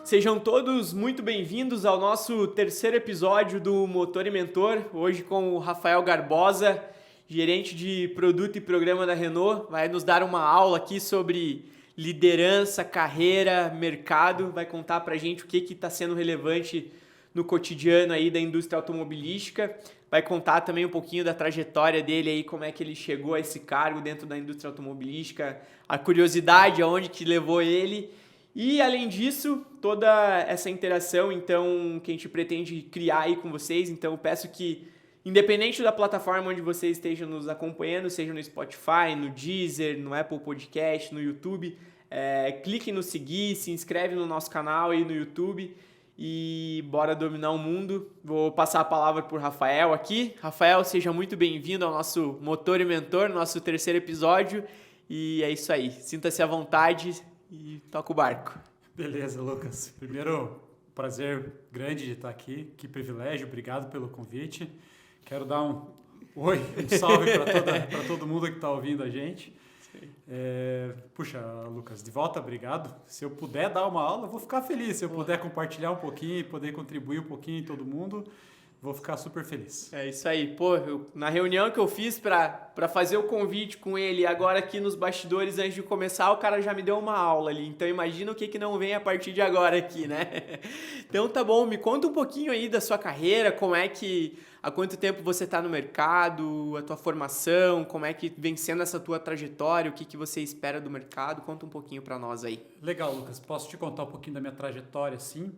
Sejam todos muito bem-vindos ao nosso terceiro episódio do Motor e Mentor, hoje com o Rafael Garbosa, gerente de produto e programa da Renault, vai nos dar uma aula aqui sobre liderança, carreira, mercado, vai contar pra gente o que está sendo relevante no cotidiano aí da indústria automobilística, vai contar também um pouquinho da trajetória dele aí, como é que ele chegou a esse cargo dentro da indústria automobilística, a curiosidade, aonde que levou ele. E, além disso, toda essa interação, então, que a gente pretende criar aí com vocês. Então, eu peço que, independente da plataforma onde vocês estejam nos acompanhando, seja no Spotify, no Deezer, no Apple Podcast, no YouTube, clique no seguir, se inscreve no nosso canal aí no YouTube e bora dominar o mundo. Vou passar a palavra para o Rafael aqui. Rafael, seja muito bem-vindo ao nosso Motor e Mentor, nosso terceiro episódio. E é isso aí, sinta-se à vontade e toca o barco. Beleza, Lucas. Primeiro, prazer grande de estar aqui. Que privilégio, obrigado pelo convite. Quero dar um salve para todo mundo que está ouvindo a gente. Puxa, Lucas, de volta, obrigado. Se eu puder dar uma aula, eu vou ficar feliz. Se eu puder compartilhar um pouquinho, poder contribuir um pouquinho em todo mundo, vou ficar super feliz. É isso aí. Pô, na reunião que eu fiz para fazer o convite com ele, agora aqui nos bastidores, antes de começar, o cara já me deu uma aula ali. Então imagina o que não vem a partir de agora aqui, né? Então tá bom, me conta um pouquinho aí da sua carreira, há quanto tempo você está no mercado, a tua formação, como é que vem sendo essa tua trajetória, o que você espera do mercado. Conta um pouquinho para nós aí. Legal, Lucas. Posso te contar um pouquinho da minha trajetória, sim?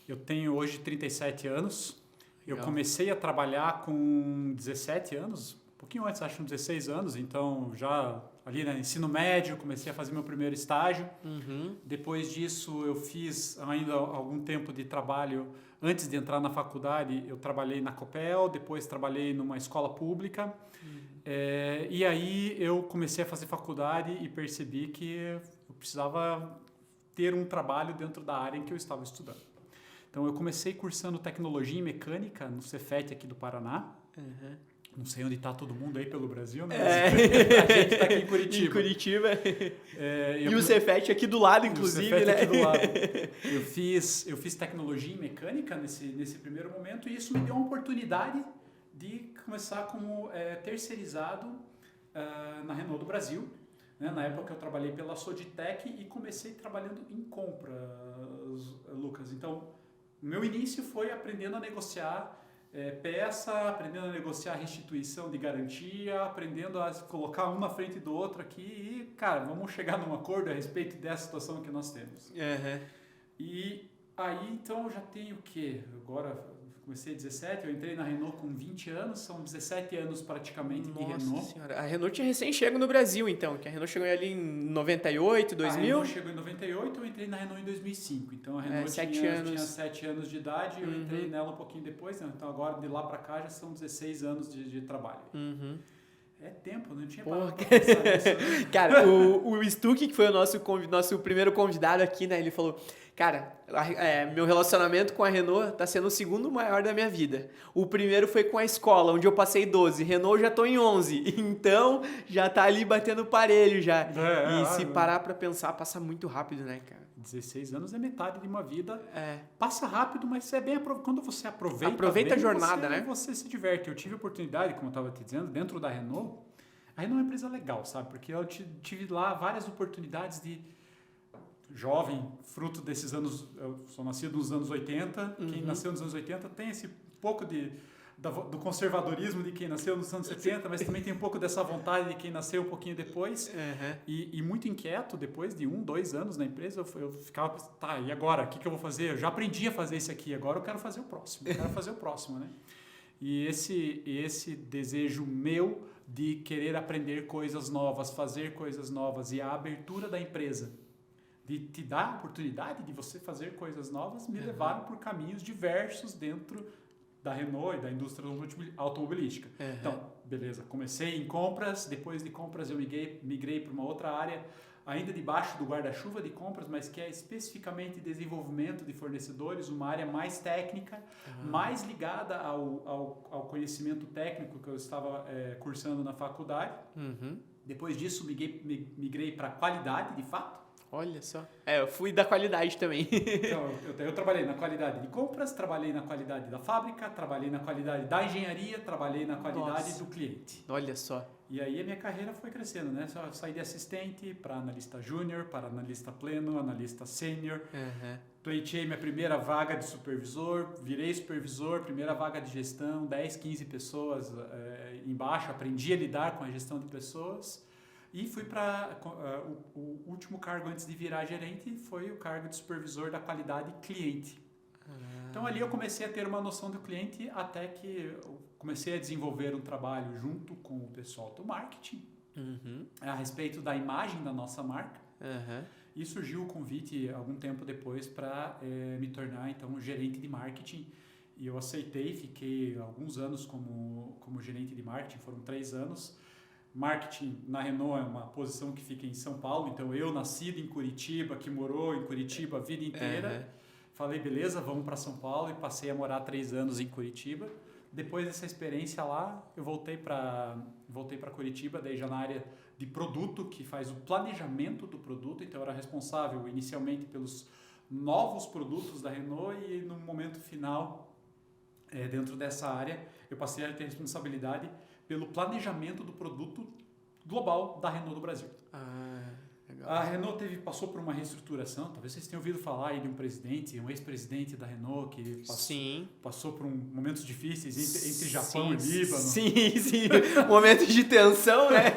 Eu tenho hoje 37 anos. Eu comecei a trabalhar com 17 anos, um pouquinho antes, acho que 16 anos, então já ali no ensino médio comecei a fazer meu primeiro estágio. Depois disso eu fiz ainda algum tempo de trabalho, antes de entrar na faculdade eu trabalhei na Copel, depois trabalhei numa escola pública. E aí eu comecei a fazer faculdade e percebi que eu precisava ter um trabalho dentro da área em que eu estava estudando. Então, eu comecei cursando tecnologia e mecânica no Cefet aqui do Paraná. Não sei onde está todo mundo aí pelo Brasil, né? A gente está aqui em Curitiba. Em Curitiba. E o Cefet aqui do lado, inclusive, né? Aqui do lado. Eu fiz tecnologia e mecânica nesse primeiro momento e isso me deu uma oportunidade de começar como terceirizado na Renault do Brasil. Na época eu trabalhei pela Soditec e comecei trabalhando em compras, Lucas. Então, o meu início foi aprendendo a negociar peça, aprendendo a negociar restituição de garantia, aprendendo a colocar um na frente do outro aqui e, cara, vamos chegar num acordo a respeito dessa situação que nós temos. E aí, então, eu já tenho o quê? Agora, comecei 17, eu entrei na Renault com 20 anos, são 17 anos praticamente de Renault. Nossa senhora, a Renault tinha recém-chego no Brasil, então, que a Renault chegou ali em 98, 2000? A Renault chegou em 98, eu entrei na Renault em 2005, então a Renault tinha 7 anos de idade, eu entrei nela um pouquinho depois, né? Então agora de lá pra cá já são 16 anos de trabalho. É tempo, não tinha parado pra pensar nisso. Cara, o Stuck, que foi o nosso primeiro convidado aqui, né, ele falou... Cara, meu relacionamento com a Renault tá sendo o segundo maior da minha vida. O primeiro foi com a escola, onde eu passei 12. Renault já tô em 11. Então, já tá ali batendo parelho já. Se parar pra pensar, passa muito rápido, né, cara? 16 anos é metade de uma vida. Passa rápido, mas é bem quando você aproveita bem, a jornada, né? Você se diverte. Eu tive oportunidade, como eu estava te dizendo, dentro da Renault. A Renault é uma empresa legal, sabe? Porque eu tive lá várias oportunidades de... jovem, fruto desses anos, eu sou nascido nos anos 80, quem nasceu nos anos 80 tem esse pouco do conservadorismo de quem nasceu nos anos 70, mas também tem um pouco dessa vontade de quem nasceu um pouquinho depois, e muito inquieto, depois de 2 anos na empresa, eu ficava, tá, e agora, o que eu vou fazer? Eu já aprendi a fazer isso aqui, agora eu quero fazer o próximo, né? E esse desejo meu de querer aprender coisas novas, fazer coisas novas, e a abertura da empresa, de te dar a oportunidade de você fazer coisas novas, me levaram por caminhos diversos dentro da Renault e da indústria automobilística. Então, beleza, comecei em compras, depois de compras eu migrei para uma outra área, ainda debaixo do guarda-chuva de compras, mas que é especificamente desenvolvimento de fornecedores, uma área mais técnica, mais ligada ao conhecimento técnico que eu estava cursando na faculdade. Depois disso, migrei para qualidade, de fato. Olha só. Eu fui da qualidade também. Então, eu trabalhei na qualidade de compras, trabalhei na qualidade da fábrica, trabalhei na qualidade da engenharia, trabalhei na qualidade do cliente. Olha só. E aí a minha carreira foi crescendo, né? Só saí de assistente para analista júnior, para analista pleno, analista sênior. Pleitei minha primeira vaga de supervisor, virei supervisor, primeira vaga de gestão, 10, 15 pessoas embaixo, aprendi a lidar com a gestão de pessoas. E fui para o último cargo antes de virar gerente, foi o cargo de supervisor da qualidade cliente. Então ali eu comecei a ter uma noção do cliente até que eu comecei a desenvolver um trabalho junto com o pessoal do marketing a respeito da imagem da nossa marca. E surgiu o convite algum tempo depois para me tornar então gerente de marketing. E eu aceitei, fiquei alguns anos como gerente de marketing, foram 3 anos. Marketing na Renault é uma posição que fica em São Paulo, então eu nascido em Curitiba, que morou em Curitiba a vida inteira, falei beleza, vamos para São Paulo e passei a morar 3 anos em Curitiba. Depois dessa experiência lá, eu voltei para Curitiba, daí já na área de produto, que faz o planejamento do produto, então eu era responsável inicialmente pelos novos produtos da Renault e no momento final, dentro dessa área, eu passei a ter responsabilidade pelo planejamento do produto global da Renault do Brasil. Legal. A Renault passou por uma reestruturação, talvez vocês tenham ouvido falar aí de um presidente, um ex-presidente da Renault que passou por momentos difíceis entre Japão e Líbano. Sim, momentos de tensão, né?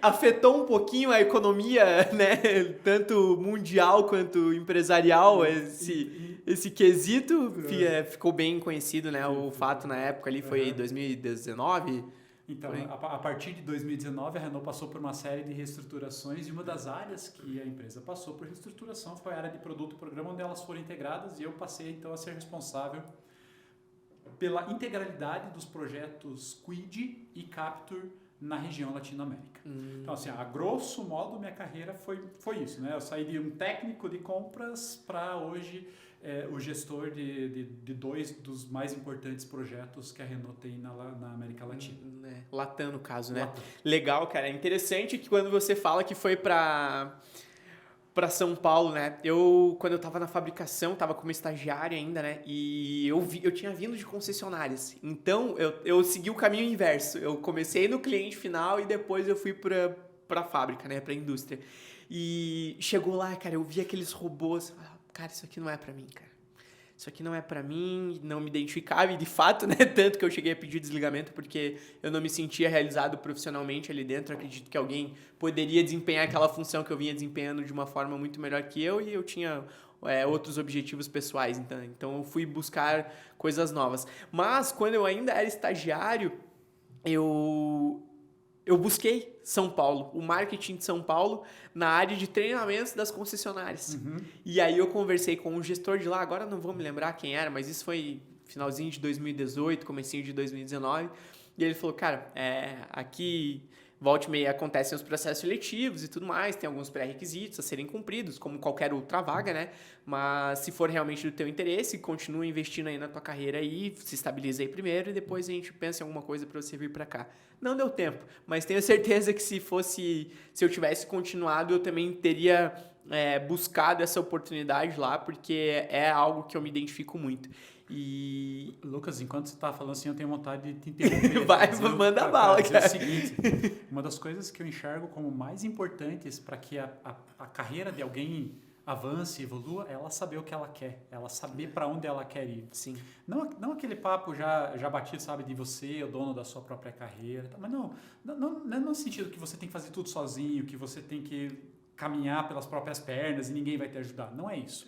Afetou um pouquinho a economia, né? Tanto mundial quanto empresarial, esse quesito ficou bem conhecido, né? O fato na época ali foi 2019. Então, a partir de 2019, a Renault passou por uma série de reestruturações e uma das áreas que a empresa passou por reestruturação foi a área de produto e programa, onde elas foram integradas e eu passei então a ser responsável pela integralidade dos projetos Quid e Capture na região Latino-América. Então, assim, a grosso modo, minha carreira foi isso, né? Eu saí de um técnico de compras para hoje o gestor de 2 dos mais importantes projetos que a Renault tem na América Latina. Latam, no caso, né? Latam. Legal, cara. É interessante que quando você fala que foi para São Paulo, né? Quando eu tava na fabricação, tava como estagiário ainda, né? E eu tinha vindo de concessionárias. Então, eu segui o caminho inverso. Eu comecei no cliente final e depois eu fui pra fábrica, né? Pra indústria. E chegou lá, cara, eu vi aqueles robôs. Cara, isso aqui não é pra mim, cara. Isso aqui não é pra mim, não me identificava. E de fato, né? Tanto que eu cheguei a pedir desligamento porque eu não me sentia realizado profissionalmente ali dentro. Eu acredito que alguém poderia desempenhar aquela função que eu vinha desempenhando de uma forma muito melhor que eu. E eu tinha outros objetivos pessoais. Então eu fui buscar coisas novas. Mas quando eu ainda era estagiário, eu busquei São Paulo, o marketing de São Paulo, na área de treinamentos das concessionárias. E aí eu conversei com um gestor de lá, agora não vou me lembrar quem era, mas isso foi finalzinho de 2018, comecinho de 2019. E ele falou, cara, aqui volta e meia acontecem os processos seletivos e tudo mais, tem alguns pré-requisitos a serem cumpridos, como qualquer outra vaga, né? Mas se for realmente do teu interesse, continua investindo aí na tua carreira aí, se estabiliza aí primeiro e depois a gente pensa em alguma coisa para você vir para cá. Não deu tempo, mas tenho certeza que se eu tivesse continuado, eu também teria buscado essa oportunidade lá, porque é algo que eu me identifico muito. E... Lucas, enquanto você está falando assim, eu tenho vontade de te interromper. Manda bala, cara. É o seguinte, uma das coisas que eu enxergo como mais importantes para que a carreira de alguém avance, evolua, é ela saber o que ela quer, ela saber para onde ela quer ir. Sim. Não aquele papo já batido, sabe, de você, o dono da sua própria carreira, mas não no sentido que você tem que fazer tudo sozinho, que você tem que caminhar pelas próprias pernas e ninguém vai te ajudar. Não é isso.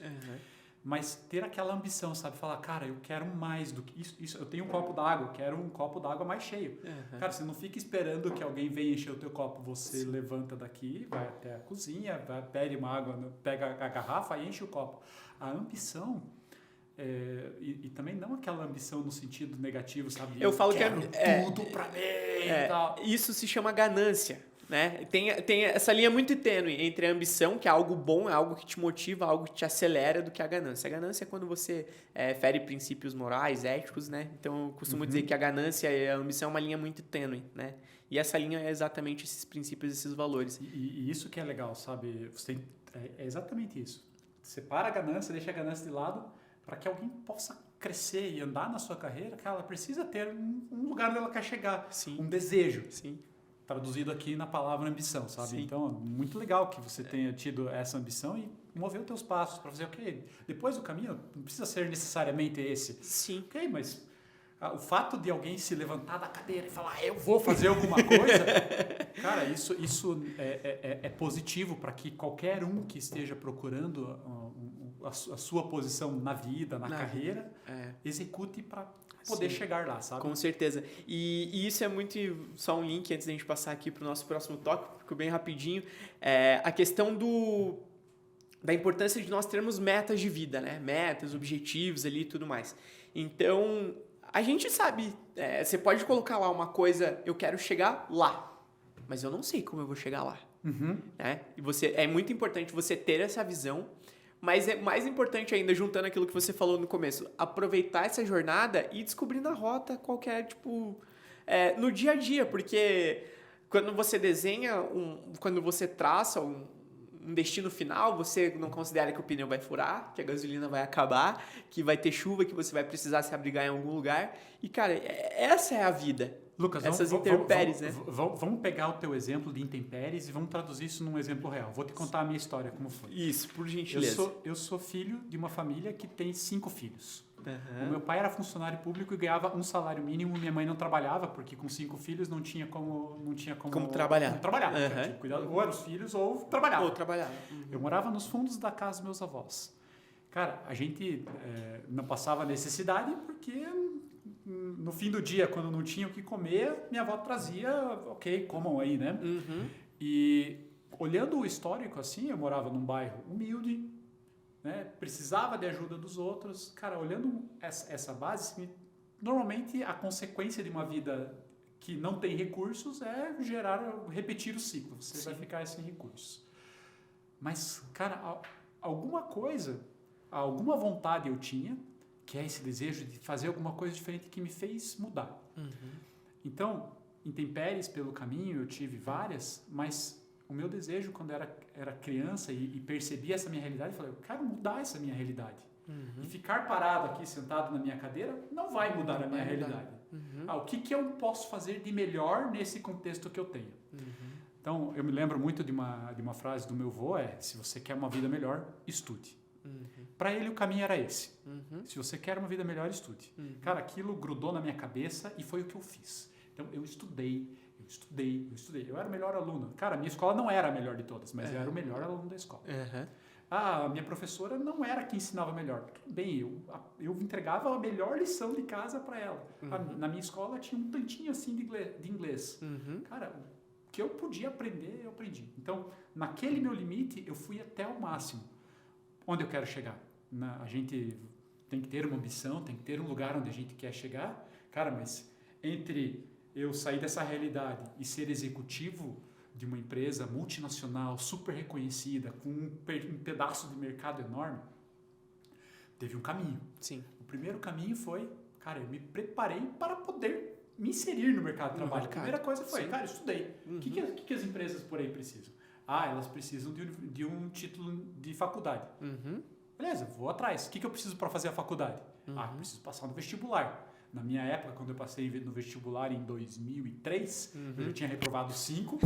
Mas ter aquela ambição, sabe? Falar, cara, eu quero mais do que isso. Eu tenho um copo d'água, eu quero um copo d'água mais cheio. Cara, você não fica esperando que alguém venha encher o teu copo. Você levanta daqui, vai até a cozinha, pede uma água, pega a garrafa e enche o copo. A ambição... e também não aquela ambição no sentido negativo, sabe? Eu falo que tudo pra mim e tal. Isso se chama ganância. né? Tem essa linha muito tênue entre a ambição, que é algo bom, é algo que te motiva, algo que te acelera, do que a ganância. A ganância é quando você fere princípios morais, éticos, né? Então, eu costumo dizer que a ganância e a ambição é uma linha muito tênue, né? E essa linha é exatamente esses princípios, esses valores. E isso que é legal, sabe? É exatamente isso. Separa a ganância, deixa a ganância de lado, para que alguém possa crescer e andar na sua carreira, que ela precisa ter um lugar onde ela quer chegar, Sim. um desejo. Sim. Traduzido aqui na palavra ambição, sabe? Sim. Então, muito legal que você tenha tido essa ambição e mover os teus passos para fazer, ok, depois do caminho não precisa ser necessariamente esse. Sim. Ok, mas o fato de alguém se levantar da cadeira e falar, eu vou fazer alguma coisa, cara, isso é positivo para que qualquer um que esteja procurando a sua posição na vida, na carreira, execute para poder chegar lá, sabe? Com certeza. E isso é muito... Só um link antes da gente passar aqui para o nosso próximo tópico, bem rapidinho. A questão da importância de nós termos metas de vida, né? Metas, objetivos ali e tudo mais. Então, a gente sabe, você pode colocar lá uma coisa, eu quero chegar lá, mas eu não sei como eu vou chegar lá. Né? E é muito importante você ter essa visão, mas é mais importante ainda, juntando aquilo que você falou no começo, aproveitar essa jornada e descobrir na rota qualquer, no dia a dia, porque quando você desenha, quando você traça um destino final, você não considera que o pneu vai furar, que a gasolina vai acabar, que vai ter chuva, que você vai precisar se abrigar em algum lugar. E, cara, essa é a vida. Lucas, essas intempéries, né? Vamos pegar o teu exemplo de intempéries e vamos traduzir isso num exemplo real. Vou te contar a minha história, como foi. Isso, por gentileza. Eu sou filho de uma família que tem 5 filhos. Uhum. O meu pai era funcionário público e ganhava um salário mínimo. Minha mãe não trabalhava, porque com 5 filhos não tinha como trabalhar. Uhum. Ou eram os filhos ou trabalhava. Uhum. Eu morava nos fundos da casa dos meus avós. Cara, a gente não passava necessidade porque no fim do dia, quando não tinha o que comer, minha avó trazia, ok, comam aí, né? Uhum. E olhando o histórico assim, eu morava num bairro humilde, né? Precisava de ajuda dos outros. Cara, olhando essa base, normalmente a consequência de uma vida que não tem recursos é repetir o ciclo. Você vai ficar sem recursos. Mas, cara, alguma vontade eu tinha, que é esse desejo de fazer alguma coisa diferente que me fez mudar. Uhum. Então, intempéries pelo caminho, eu tive várias, mas o meu desejo quando era criança e percebi essa minha realidade, eu falei, eu quero mudar essa minha realidade. Uhum. E ficar parado aqui, sentado na minha cadeira, não vai mudar a minha realidade. Uhum. O que eu posso fazer de melhor nesse contexto que eu tenho? Uhum. Então, eu me lembro muito de uma frase do meu avô, se você quer uma vida melhor, estude. Uhum. Para ele o caminho era esse. Uhum. Se você quer uma vida melhor, estude. Uhum. Cara, aquilo grudou na minha cabeça e foi o que eu fiz. Então eu estudei. Eu era o melhor aluno. Cara, minha escola não era a melhor de todas, mas eu era o melhor aluno da escola. Uhum. A minha professora não era quem ensinava melhor. Tudo bem, eu entregava a melhor lição de casa para ela. Uhum. Na minha escola tinha um tantinho assim de inglês. Uhum. Cara, o que eu podia aprender, eu aprendi. Então, naquele meu limite, eu fui até o máximo. Onde eu quero chegar? A gente tem que ter uma ambição, tem que ter um lugar onde a gente quer chegar. Cara, mas entre eu sair dessa realidade e ser executivo de uma empresa multinacional, super reconhecida, com um pedaço de mercado enorme, teve um caminho. Sim. O primeiro caminho foi, cara, eu me preparei para poder me inserir no mercado de trabalho. A primeira coisa foi, cara, eu estudei. O que as empresas por aí precisam? Elas precisam de um título de faculdade. Uhum. Beleza, vou atrás. O que eu preciso para fazer a faculdade? Eu preciso passar no vestibular. Na minha época, quando eu passei no vestibular em 2003, eu já tinha reprovado 5.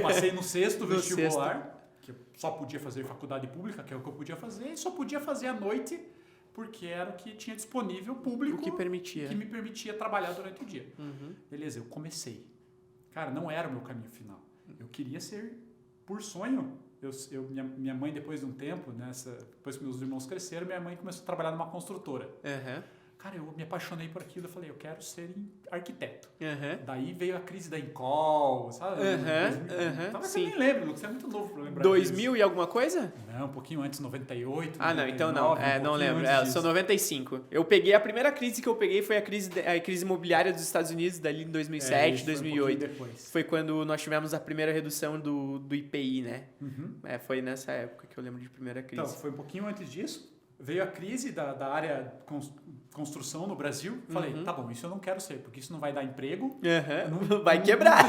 Passei no 6º vestibular, que eu só podia fazer faculdade pública, que é o que eu podia fazer, e só podia fazer à noite, porque era o que tinha disponível público. O que permitia. Que me permitia trabalhar durante o dia. Uhum. Beleza, eu comecei. Cara, não era o meu caminho final. Eu queria ser... Por sonho, minha mãe, depois de um tempo, depois que meus irmãos cresceram, minha mãe começou a trabalhar numa construtora. Uhum. Cara, eu me apaixonei por aquilo, eu falei, eu quero ser arquiteto. Uhum. Daí veio a crise da Incol, sabe? Talvez você sim. nem lembre, você é muito novo pra lembrar 2000 disso. e alguma coisa? Não, um pouquinho antes, 98, Ah, não, 99, então não. Não lembro. Eu sou 95. Eu peguei, a primeira crise que eu peguei foi a crise imobiliária dos Estados Unidos, dali em 2007, 2008. Depois. Foi quando nós tivemos a primeira redução do IPI, né? Uhum. Foi nessa época que eu lembro de primeira crise. Então, foi um pouquinho antes disso. Veio a crise da área construção no Brasil. Falei, tá bom, isso eu não quero ser, porque isso não vai dar emprego. Vai quebrar.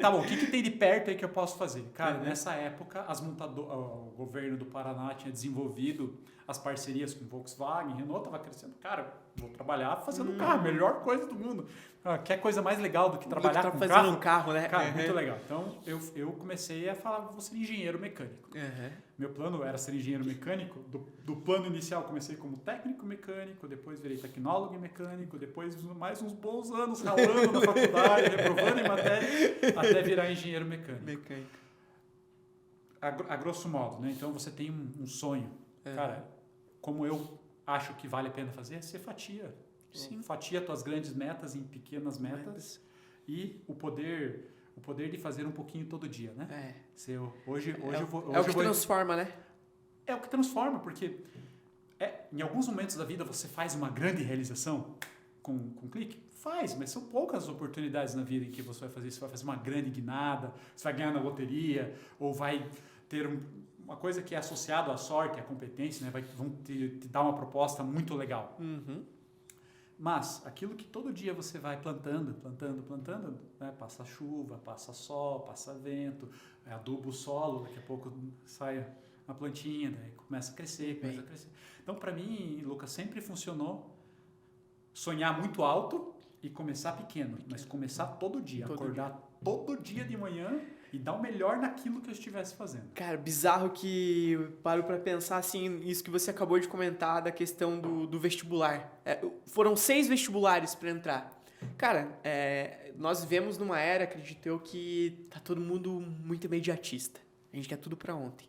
Tá bom, o que tem de perto aí que eu posso fazer? Cara, nessa época, o governo do Paraná tinha desenvolvido as parcerias com Volkswagen, Renault estava crescendo. Cara, vou trabalhar fazendo carro, melhor coisa do mundo. Quer coisa mais legal do que trabalhar com fazendo carro? um carro, né? Cara, muito legal. Então, eu comecei a falar, vou ser engenheiro mecânico. Meu plano era ser engenheiro mecânico. Do plano inicial, comecei como técnico mecânico, depois virei tecnólogo em mecânico, depois mais uns bons anos ralando na faculdade, reprovando em matéria, até virar engenheiro mecânico. A grosso modo, né? Então, você tem um sonho. Cara, como eu acho que vale a pena fazer, você fatia. Sim. Fatia tuas grandes metas em pequenas metas e o poder de fazer um pouquinho todo dia, né? Hoje eu vou... É o que transforma, né? É o que transforma, porque em alguns momentos da vida você faz uma grande realização com um clique. Faz, mas são poucas as oportunidades na vida em que você vai fazer isso. Você vai fazer uma grande guinada, você vai ganhar na loteria, ou vai ter uma coisa que é associada à sorte, à competência, né? Vão te dar uma proposta muito legal. Mas aquilo que todo dia você vai plantando, né? Passa chuva, passa sol, passa vento, adubo o solo, daqui a pouco sai uma plantinha, daí começa a crescer. Então, para mim, Lucas, sempre funcionou sonhar muito alto e começar pequeno, mas começar todo dia, acordar todo dia de manhã e dar o melhor naquilo que eu estivesse fazendo. Cara, bizarro que eu paro pra pensar assim, isso que você acabou de comentar da questão do vestibular. Foram 6 vestibulares pra entrar. Cara, nós vivemos numa era, acredito eu, que tá todo mundo muito imediatista. A gente quer tudo pra ontem.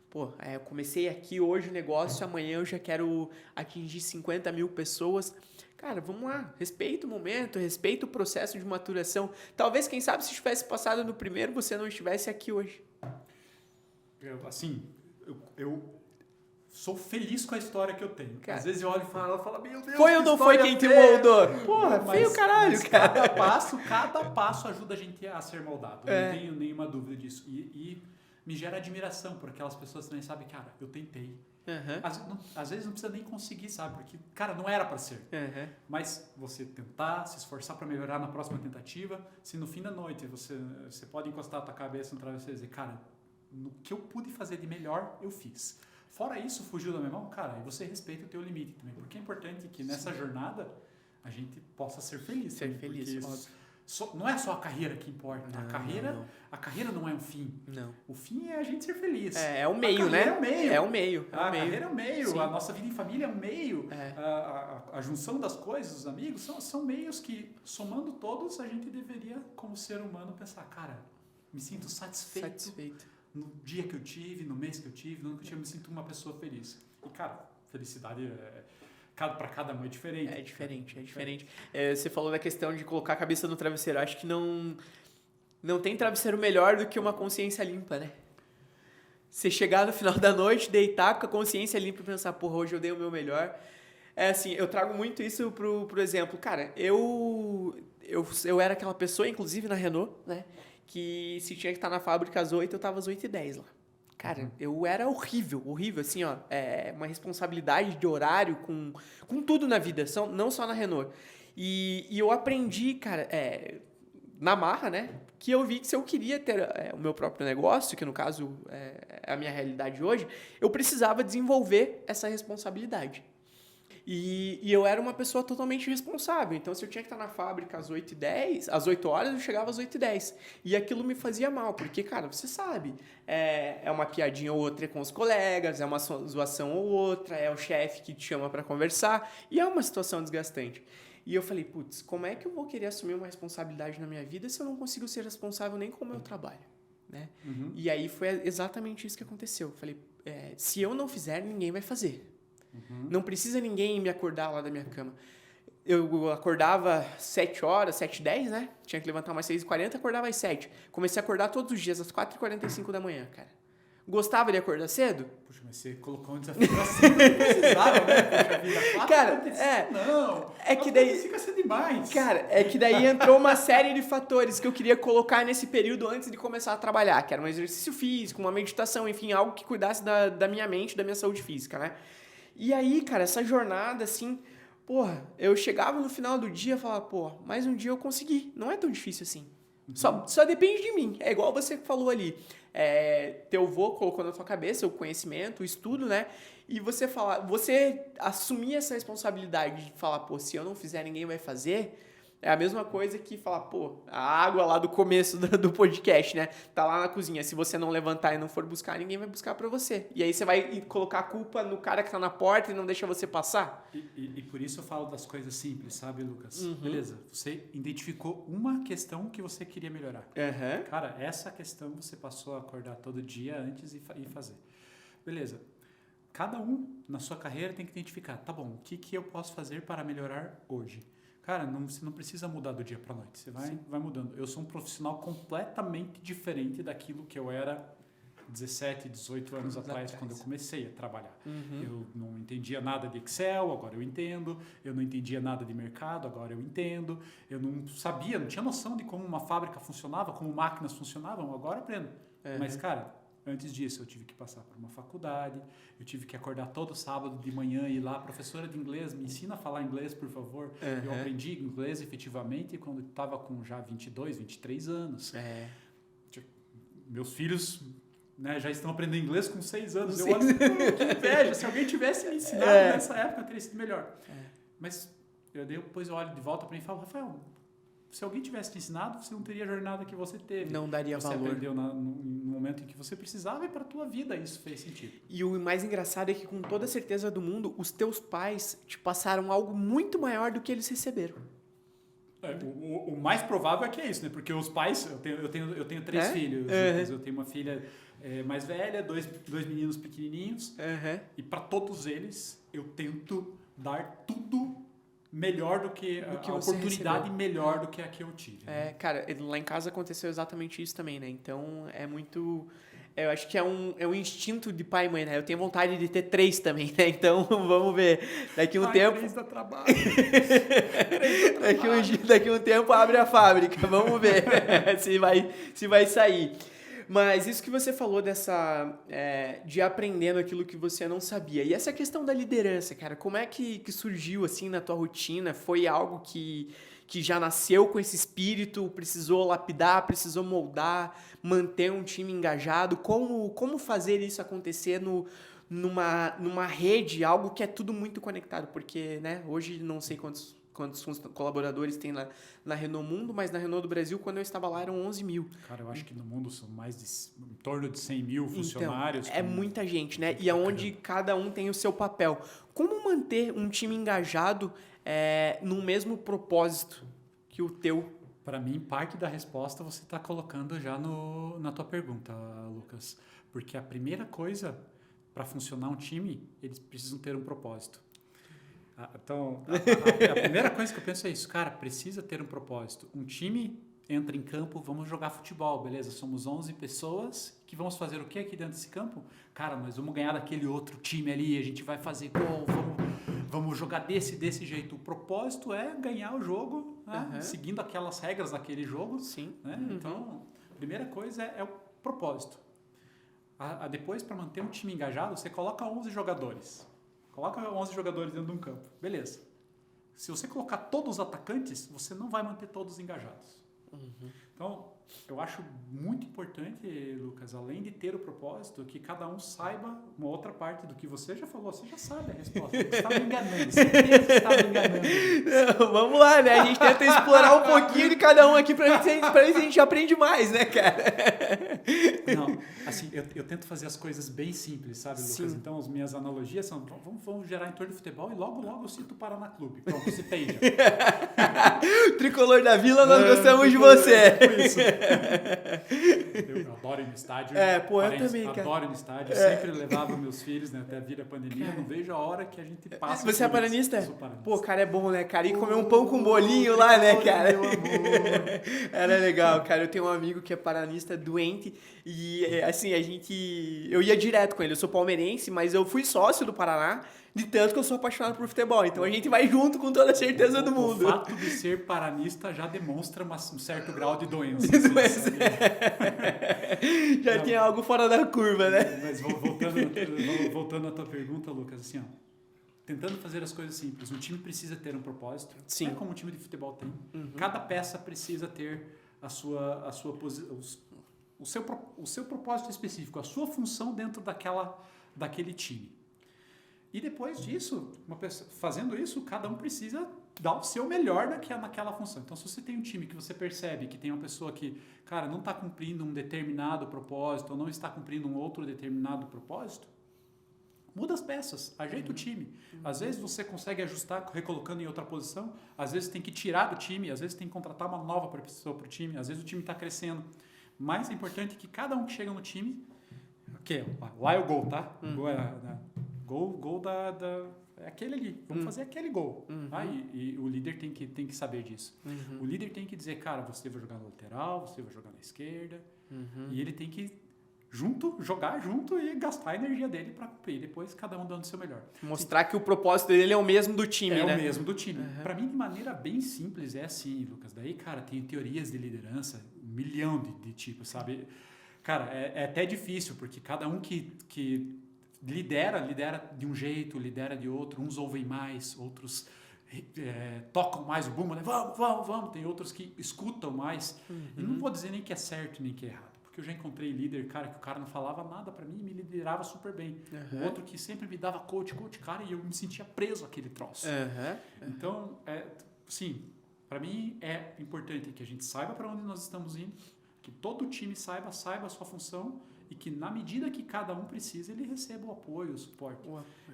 Pô, eu comecei aqui hoje o negócio, amanhã eu já quero atingir 50 mil pessoas. Cara, vamos lá, respeita o momento, respeita o processo de maturação. Talvez, quem sabe, se tivesse passado no primeiro, você não estivesse aqui hoje. Eu sou feliz com a história que eu tenho. Cara, às vezes eu olho e falo, meu Deus, foi ou não foi quem te moldou? Porra, feio caralho, cara. Cada passo ajuda a gente a ser moldado. Não tenho nenhuma dúvida disso. E me gera admiração por aquelas pessoas que também sabem, cara, eu tentei. Às vezes não precisa nem conseguir, sabe? Porque, cara, não era para ser. Mas você tentar, se esforçar para melhorar na próxima tentativa, se no fim da noite você pode encostar a tua cabeça no travesseiro e dizer, cara, no que eu pude fazer de melhor, eu fiz. Fora isso, fugiu da minha mão, cara, e você respeita o teu limite também. Porque é importante que nessa jornada a gente possa ser feliz. Ser feliz. Não é só a carreira que importa. Não, a carreira não é um fim. Não. O fim é a gente ser feliz. É o meio, né? É o meio. A carreira é o meio. Sim. A nossa vida em família é um meio. A junção das coisas, os amigos, são meios que, somando todos, a gente deveria, como ser humano, pensar, cara, me sinto satisfeito. No dia que eu tive, no mês que eu tive, no ano que eu tive, eu me sinto uma pessoa feliz. E, cara, felicidade para cada um é diferente. É diferente. Você falou da questão de colocar a cabeça no travesseiro. Acho que não tem travesseiro melhor do que uma consciência limpa, né? Você chegar no final da noite, deitar com a consciência limpa e pensar, porra, hoje eu dei o meu melhor. Assim, eu trago muito isso pro exemplo. Cara, eu era aquela pessoa, inclusive na Renault, né? Que se tinha que estar na fábrica às 8, eu tava às 8h10 lá. Cara, eu era horrível, assim, ó, uma responsabilidade de horário com tudo na vida, não só na Renault. E eu aprendi, cara, na marra, né, que eu vi que se eu queria ter o meu próprio negócio, que no caso é a minha realidade hoje, eu precisava desenvolver essa responsabilidade. E eu era uma pessoa totalmente responsável. Então, se eu tinha que estar na fábrica às 8h10, às 8 horas, eu chegava às 8h10. E aquilo me fazia mal, porque, cara, você sabe, é uma piadinha ou outra com os colegas, é uma zoação ou outra, é o chefe que te chama para conversar, e é uma situação desgastante. E eu falei, putz, como é que eu vou querer assumir uma responsabilidade na minha vida se eu não consigo ser responsável nem com o meu trabalho? Né? Uhum. E aí foi exatamente isso que aconteceu. Eu falei, se eu não fizer, ninguém vai fazer. Não precisa ninguém me acordar lá da minha cama. Eu acordava 7 horas, 7h10, né? Tinha que levantar umas 6h40, acordava às 7. Comecei a acordar todos os dias, às 4h45 da manhã, cara. Gostava de acordar cedo? Puxa, mas você colocou um desafio pra cima, não precisava, né? Puxa vida, Cara, não. É que daí... Fica ser demais. Cara, é que daí entrou uma série de fatores que eu queria colocar nesse período antes de começar a trabalhar, que era um exercício físico, uma meditação, enfim, algo que cuidasse da minha mente, da minha saúde física, né? E aí, cara, essa jornada, assim, porra, eu chegava no final do dia e falava, pô, mais um dia eu consegui. Não é tão difícil assim. Só depende de mim. É igual você falou ali. Teu vô colocou na tua cabeça o conhecimento, o estudo, né? E você assumir essa responsabilidade de falar, pô, se eu não fizer, ninguém vai fazer. É a mesma coisa que falar, pô, a água lá do começo do podcast, né? Tá lá na cozinha. Se você não levantar e não for buscar, ninguém vai buscar pra você. E aí você vai colocar a culpa no cara que tá na porta e não deixa você passar. E por isso eu falo das coisas simples, sabe, Lucas? Beleza, você identificou uma questão que você queria melhorar. Cara, essa questão você passou a acordar todo dia antes e fazer. Beleza. Cada um na sua carreira tem que identificar, tá bom, o que eu posso fazer para melhorar hoje? Cara, você não precisa mudar do dia para a noite, você vai mudando. Eu sou um profissional completamente diferente daquilo que eu era 17, 18 anos atrás, quando eu comecei a trabalhar. Eu não entendia nada de Excel, agora eu entendo. Eu não entendia nada de mercado, agora eu entendo. Eu não sabia, não tinha noção de como uma fábrica funcionava, como máquinas funcionavam, agora eu aprendo. Mas, cara, antes disso eu tive que passar por uma faculdade, eu tive que acordar todo sábado de manhã e ir lá, professora de inglês, me ensina a falar inglês, por favor. Eu aprendi inglês efetivamente quando estava com já 22, 23 anos. Meus filhos, né, já estão aprendendo inglês com 6 anos. Eu olho, que inveja, se alguém tivesse me ensinado nessa época, teria sido melhor. Mas depois eu olho de volta para mim e falo, Rafael, se alguém tivesse te ensinado, você não teria a jornada que você teve. Não daria valor. Você aprendeu no momento em que você precisava e para a tua vida isso fez sentido. E o mais engraçado é que, com toda a certeza do mundo, os teus pais te passaram algo muito maior do que eles receberam. O mais provável é que é isso, né? Porque os pais, eu tenho 3 filhos. Eu tenho uma filha mais velha, dois meninos pequenininhos. E para todos eles, eu tento dar tudo melhor do que a oportunidade melhor do que a que eu tive. Cara, lá em casa aconteceu exatamente isso também, né? Então, é muito... Eu acho que é um instinto de pai e mãe, né? Eu tenho vontade de ter 3 também, né? Então, vamos ver. Daqui um tempo... 3 dá trabalho. Daqui um tempo abre a fábrica. Vamos ver se vai sair. Mas isso que você falou de aprendendo aquilo que você não sabia. E essa questão da liderança, cara, como é que surgiu assim na tua rotina? Foi algo que já nasceu com esse espírito, precisou lapidar, precisou moldar, manter um time engajado? Como fazer isso acontecer numa rede, algo que é tudo muito conectado? Porque, né, hoje não sei quantos colaboradores tem na Renault Mundo, mas na Renault do Brasil, quando eu estava lá, eram 11 mil. Cara, eu acho que no mundo são em torno de 100 mil funcionários. Então, é muita gente, né? E aonde cada um tem o seu papel. Como manter um time engajado no mesmo propósito que o teu? Para mim, parte da resposta você está colocando já na tua pergunta, Lucas. Porque a primeira coisa, para funcionar um time, eles precisam ter um propósito. Então, a primeira coisa que eu penso é isso. Cara, precisa ter um propósito. Um time entra em campo, vamos jogar futebol, beleza? Somos 11 pessoas que vamos fazer o que aqui dentro desse campo? Cara, nós vamos ganhar daquele outro time ali, a gente vai fazer gol, vamos jogar desse jeito. O propósito é ganhar o jogo, né? Seguindo aquelas regras daquele jogo. Sim. Né? Então, a primeira coisa é o propósito. Depois, para manter um time engajado, você coloca 11 jogadores. Coloca 11 jogadores dentro de um campo. Beleza. Se você colocar todos os atacantes, você não vai manter todos engajados. Então, eu acho muito importante, Lucas, além de ter o propósito, que cada um saiba uma outra parte do que você já falou. Você já sabe a resposta. Você está me enganando. Certeza que está me enganando. Não, vamos lá, né? A gente tenta explorar um pouquinho de cada um aqui pra ver se a gente aprende mais, né, cara? Não, assim, eu tento fazer as coisas bem simples, sabe, Lucas? Sim. Então, as minhas analogias são, vamos gerar em torno de futebol e logo eu cito o Paraná Clube. Pronto, citei já. Tricolor da Vila, nós gostamos de você. Tipo isso. Eu adoro ir no estádio. Pô, eu também, cara. Adoro ir no estádio. Sempre levava meus filhos, né, até vir a pandemia. Não vejo a hora que a gente passa. Você é por isso. paranista? Eu sou paranista. Pô, cara, é bom, né, cara? E comer um pão com bolinho lá, né, cara? Meu amor. Era legal, cara. Eu tenho um amigo que é paranista doente e, assim, eu ia direto com ele. Eu sou palmeirense, mas eu fui sócio do Paraná, de tanto que eu sou apaixonado por futebol. Então a gente vai junto com toda a certeza do mundo. O fato de ser paranista já demonstra um certo grau de doença. Já Não. tinha algo fora da curva, né? Mas voltando à tua pergunta, Lucas, assim, ó, tentando fazer as coisas simples. Um time precisa ter um propósito. Sim. É como um time de futebol tem. Cada peça precisa ter o seu propósito específico, a sua função dentro daquele time. E depois disso, fazendo isso, cada um precisa dar o seu melhor naquela função. Então, se você tem um time que você percebe que tem uma pessoa que, cara, não está cumprindo um determinado propósito ou não está cumprindo um outro determinado propósito, muda as peças, ajeita o time. Às vezes você consegue ajustar recolocando em outra posição, às vezes tem que tirar do time, às vezes tem que contratar uma nova pessoa para o time, às vezes o time está crescendo. Mas é importante que cada um que chega no time... Lá é o gol, tá? Gol é aquele ali. Vamos fazer aquele gol. Tá? E o líder tem que saber disso. O líder tem que dizer, cara, você vai jogar no lateral, você vai jogar na esquerda. E ele tem que jogar junto e gastar a energia dele para cumprir. Depois cada um dando o seu melhor. Mostrar que o propósito dele é o mesmo do time, né? É o mesmo do time. Para mim, de maneira bem simples, é assim, Lucas. Daí, cara, tem teorias de liderança, 1 milhão de tipos, sabe? Cara, é até difícil, porque cada um que lidera de um jeito, lidera de outro. Uns ouvem mais, outros tocam mais o bumbo, né? Vamos. Tem outros que escutam mais. E não vou dizer nem que é certo, nem que é errado. Porque eu já encontrei líder, cara, que o cara não falava nada pra mim e me liderava super bem. O outro que sempre me dava coach, cara, e eu me sentia preso àquele troço. Então, sim, pra mim é importante que a gente saiba pra onde nós estamos indo, que todo time saiba a sua função e que na medida que cada um precisa, ele receba o apoio, o suporte.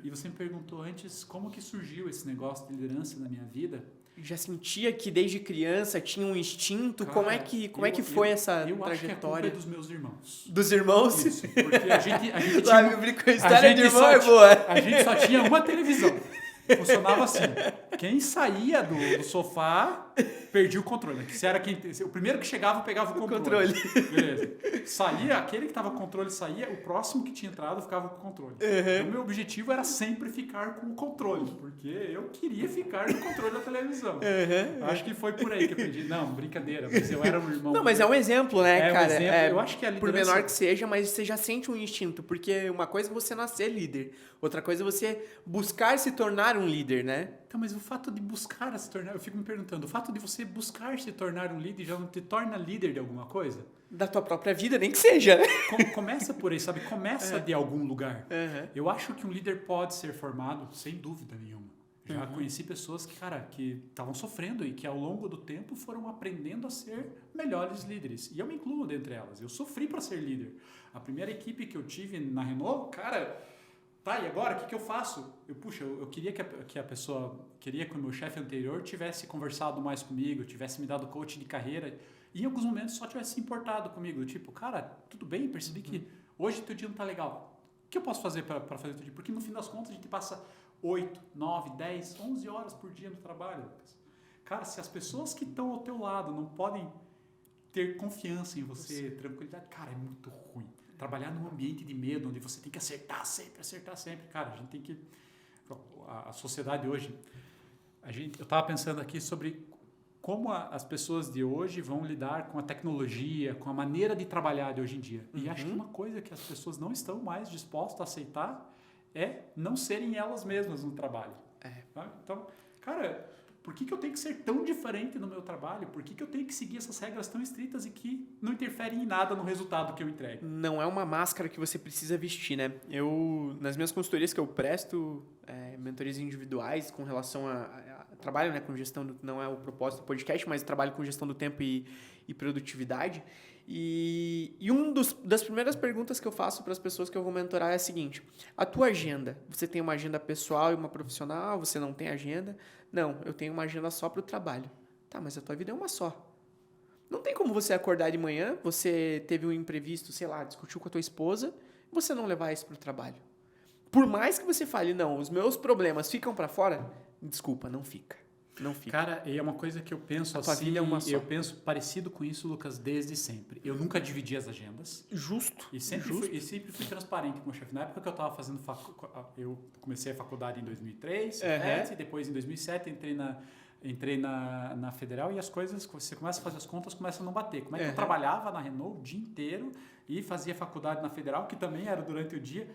E você me perguntou antes como que surgiu esse negócio de liderança na minha vida. Já sentia que desde criança tinha um instinto? Cara, como é que foi essa trajetória? Eu acho que a culpa é dos meus irmãos. Dos irmãos? Isso, porque a gente a história de irmão é boa. A gente só tinha uma televisão. Funcionava assim. Quem saía do sofá, perdia o controle. O primeiro que chegava, pegava o controle. Beleza. Saía, aquele que estava com o controle saía, o próximo que tinha entrado ficava com o controle. O meu objetivo era sempre ficar com o controle, porque eu queria ficar no controle da televisão. Acho que foi por aí que eu aprendi. Não, brincadeira, mas eu era um irmão. Não, mas é um exemplo, né, cara? Um exemplo. Eu acho que a liderança... Por menor que seja, mas você já sente um instinto, porque uma coisa é você nascer líder, outra coisa é você buscar se tornar um líder, né? Então, mas o fato de buscar se tornar... Eu fico me perguntando, o fato de você buscar se tornar um líder já não te torna líder de alguma coisa? Da tua própria vida, nem que seja, né? Começa por aí, sabe? Começa de algum lugar. Eu acho que um líder pode ser formado, sem dúvida nenhuma. Já conheci pessoas que estavam sofrendo e que ao longo do tempo foram aprendendo a ser melhores líderes. E eu me incluo dentre elas. Eu sofri para ser líder. A primeira equipe que eu tive na Renault, cara... Tá, e agora, o que eu faço? Eu queria que a pessoa, queria que o meu chefe anterior tivesse conversado mais comigo, tivesse me dado coach de carreira, e em alguns momentos só tivesse se importado comigo. Tipo, cara, tudo bem, percebi que hoje teu dia não tá legal. O que eu posso fazer para fazer teu dia? Porque no fim das contas a gente passa 8, 9, 10, 11 horas por dia no trabalho, Lucas. Cara, se as pessoas que estão ao teu lado não podem ter confiança em você, tranquilidade, cara, é muito ruim. Trabalhar num ambiente de medo, onde você tem que acertar sempre. Cara, a gente tem que... A sociedade hoje... Eu estava pensando aqui sobre como as pessoas de hoje vão lidar com a tecnologia, com a maneira de trabalhar de hoje em dia. E acho que uma coisa que as pessoas não estão mais dispostas a aceitar é não serem elas mesmas no trabalho. Tá? Então, cara... Por que eu tenho que ser tão diferente no meu trabalho? Por que eu tenho que seguir essas regras tão estritas e que não interferem em nada no resultado que eu entrego? Não é uma máscara que você precisa vestir, né? Nas minhas consultorias que eu presto, mentorias individuais com relação a trabalho, né, com gestão, não é o propósito do podcast, mas trabalho com gestão do tempo e produtividade. E das primeiras perguntas que eu faço para as pessoas que eu vou mentorar é a seguinte: a tua agenda, você tem uma agenda pessoal e uma profissional? Você não tem agenda? Não, eu tenho uma agenda só para o trabalho. Tá, mas a tua vida é uma só. Não tem como você acordar de manhã, você teve um imprevisto, sei lá, discutiu com a tua esposa, e você não levar isso para o trabalho. Por mais que você fale, não, os meus problemas ficam para fora, desculpa, não fica. Não fica. Cara, e é uma coisa que eu penso tua assim, vida é uma só. eu penso parecido com isso, Lucas, desde sempre. Eu nunca dividi as agendas. Justo. E sempre fui transparente com o meu chefe. Na época que eu estava fazendo eu comecei a faculdade em 2003, e depois em 2007 entrei na Federal, e as coisas, você começa a fazer as contas, começam a não bater. Como é que eu trabalhava na Renault o dia inteiro e fazia faculdade na Federal, que também era durante o dia.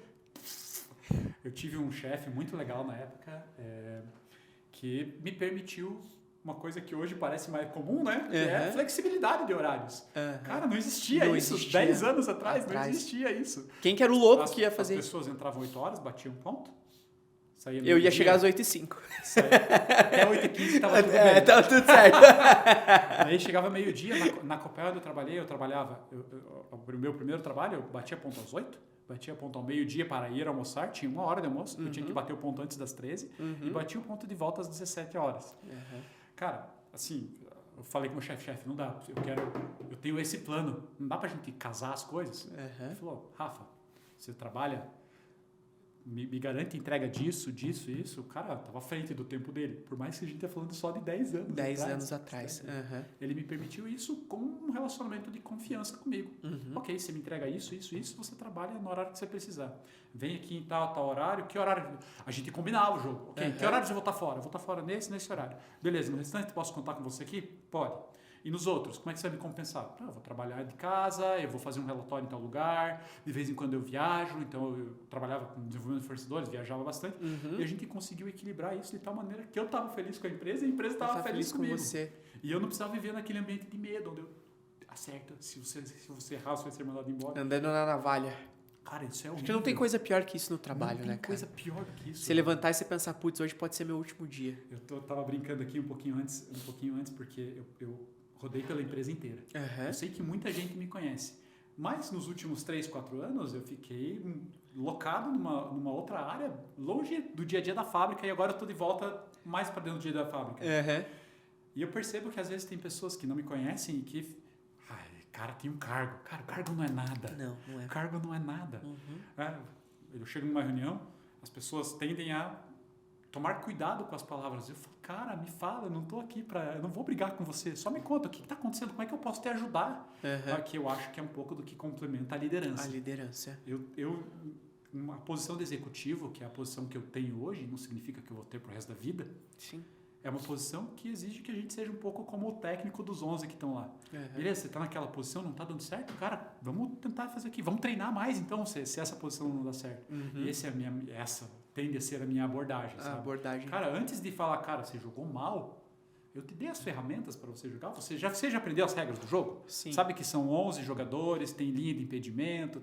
Eu tive um chefe muito legal na época, que me permitiu uma coisa que hoje parece mais comum, né? Que é a flexibilidade de horários. Cara, não existia isso. 10 anos atrás não existia isso. Quem que era o louco que ia fazer isso? As pessoas entravam 8 horas, batiam ponto. Eu ia chegar às 8h05. Até 8h15 estava tudo bem. Tava tudo certo. Aí chegava meio-dia, na Copel onde eu trabalhava, o meu primeiro trabalho, eu batia ponto às 8, batia ponto ao meio-dia para ir almoçar, tinha 1 hora de almoço, eu tinha que bater o ponto antes das 13, e batia o ponto de volta às 17 horas. Cara, assim, eu falei com o meu chefe, não dá, eu tenho esse plano, não dá pra gente casar as coisas. Ele falou, Rafa, você trabalha, me garante entrega disso, isso. O cara tava à frente do tempo dele, por mais que a gente esteja falando só de 10 anos 10 anos atrás. Ele me permitiu isso com um relacionamento de confiança comigo. Ok, você me entrega isso, você trabalha no horário que você precisar. Vem aqui em tal horário, que horário? A gente combinava o jogo. Ok, que horário eu vou estar fora? Eu vou estar fora nesse horário. Beleza, no restante posso contar com você aqui? Pode. E nos outros, como é que você vai me compensar? Eu vou trabalhar de casa, eu vou fazer um relatório em tal lugar, de vez em quando eu viajo, então eu trabalhava com desenvolvimento de fornecedores, viajava bastante, e a gente conseguiu equilibrar isso de tal maneira que eu estava feliz com a empresa e a empresa estava feliz comigo. Com você. E eu não precisava viver naquele ambiente de medo, onde eu acerta, se você errar, você vai ser mandado embora. Andando na navalha. Cara, isso é horrível. Acho que não tem coisa pior que isso no trabalho, né, cara? Não tem coisa pior do que isso. Você levantar e você pensar, putz, hoje pode ser meu último dia. Eu tava brincando aqui um pouquinho antes porque eu rodei pela empresa inteira. Eu sei que muita gente me conhece. Mas nos últimos 3, 4 anos eu fiquei locado numa outra área, longe do dia a dia da fábrica, e agora eu estou de volta mais para dentro do dia a dia da fábrica. E eu percebo que às vezes tem pessoas que não me conhecem e que... cara, tem um cargo. Cara, o cargo não é nada. Não é. O cargo não é nada. Eu chego numa reunião, as pessoas tendem a tomar cuidado com as palavras. Eu falo, cara, me fala, eu não tô aqui eu não vou brigar com você, só me conta o que está acontecendo, como é que eu posso te ajudar? Que eu acho que é um pouco do que complementa a liderança. A liderança. Uma posição de executivo, que é a posição que eu tenho hoje, não significa que eu vou ter pro resto da vida. Sim. É uma posição que exige que a gente seja um pouco como o técnico dos 11 que estão lá. Beleza, você está naquela posição, não está dando certo? Cara, vamos tentar fazer aqui, vamos treinar mais então, se essa posição não dá certo. Essa tende a ser a minha abordagem, sabe? Abordagem. Cara, antes de falar, cara, você jogou mal, eu te dei as ferramentas para você jogar, você já aprendeu as regras do jogo? Sim. Sabe que são 11 jogadores, tem linha de impedimento,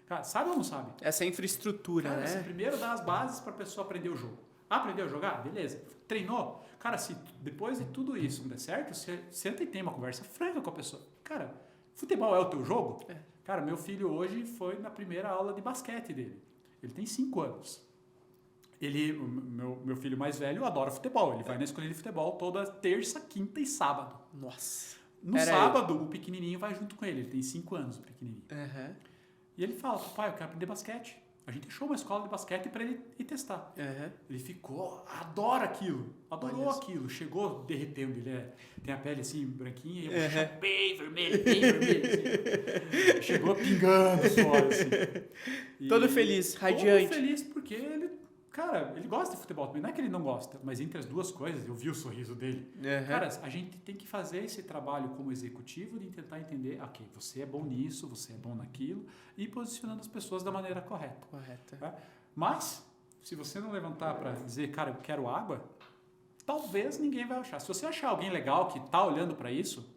Cara, sabe ou não sabe? Essa infraestrutura, cara, né? Você primeiro dá as bases para a pessoa aprender o jogo. Aprendeu a jogar? Beleza. Treinou? Cara, se depois de tudo isso não der certo, você senta e tem uma conversa franca com a pessoa. Cara, futebol é o teu jogo? Cara, meu filho hoje foi na primeira aula de basquete dele. Ele tem 5 anos. Meu filho mais velho adora futebol. Ele vai na escolinha de futebol toda terça, quinta e sábado. Nossa. No sábado, o pequenininho vai junto com ele. Ele tem 5 anos, o pequenininho. E ele fala, pai, eu quero aprender basquete. A gente achou uma escola de basquete para ele ir testar. Ele adora aquilo. Adorou aquilo. Chegou derretendo. Ele tem a pele assim, branquinha, e o bem vermelho, assim. Chegou pingando fora, assim. Todo feliz, radiante. Todo feliz porque ele gosta de futebol também. Não é que ele não gosta, mas entre as duas coisas, eu vi o sorriso dele. Cara, a gente tem que fazer esse trabalho como executivo de tentar entender, ok, você é bom nisso, você é bom naquilo, e posicionando as pessoas da maneira correta. Mas, se você não levantar para dizer, cara, eu quero água, talvez ninguém vai achar. Se você achar alguém legal que está olhando para isso,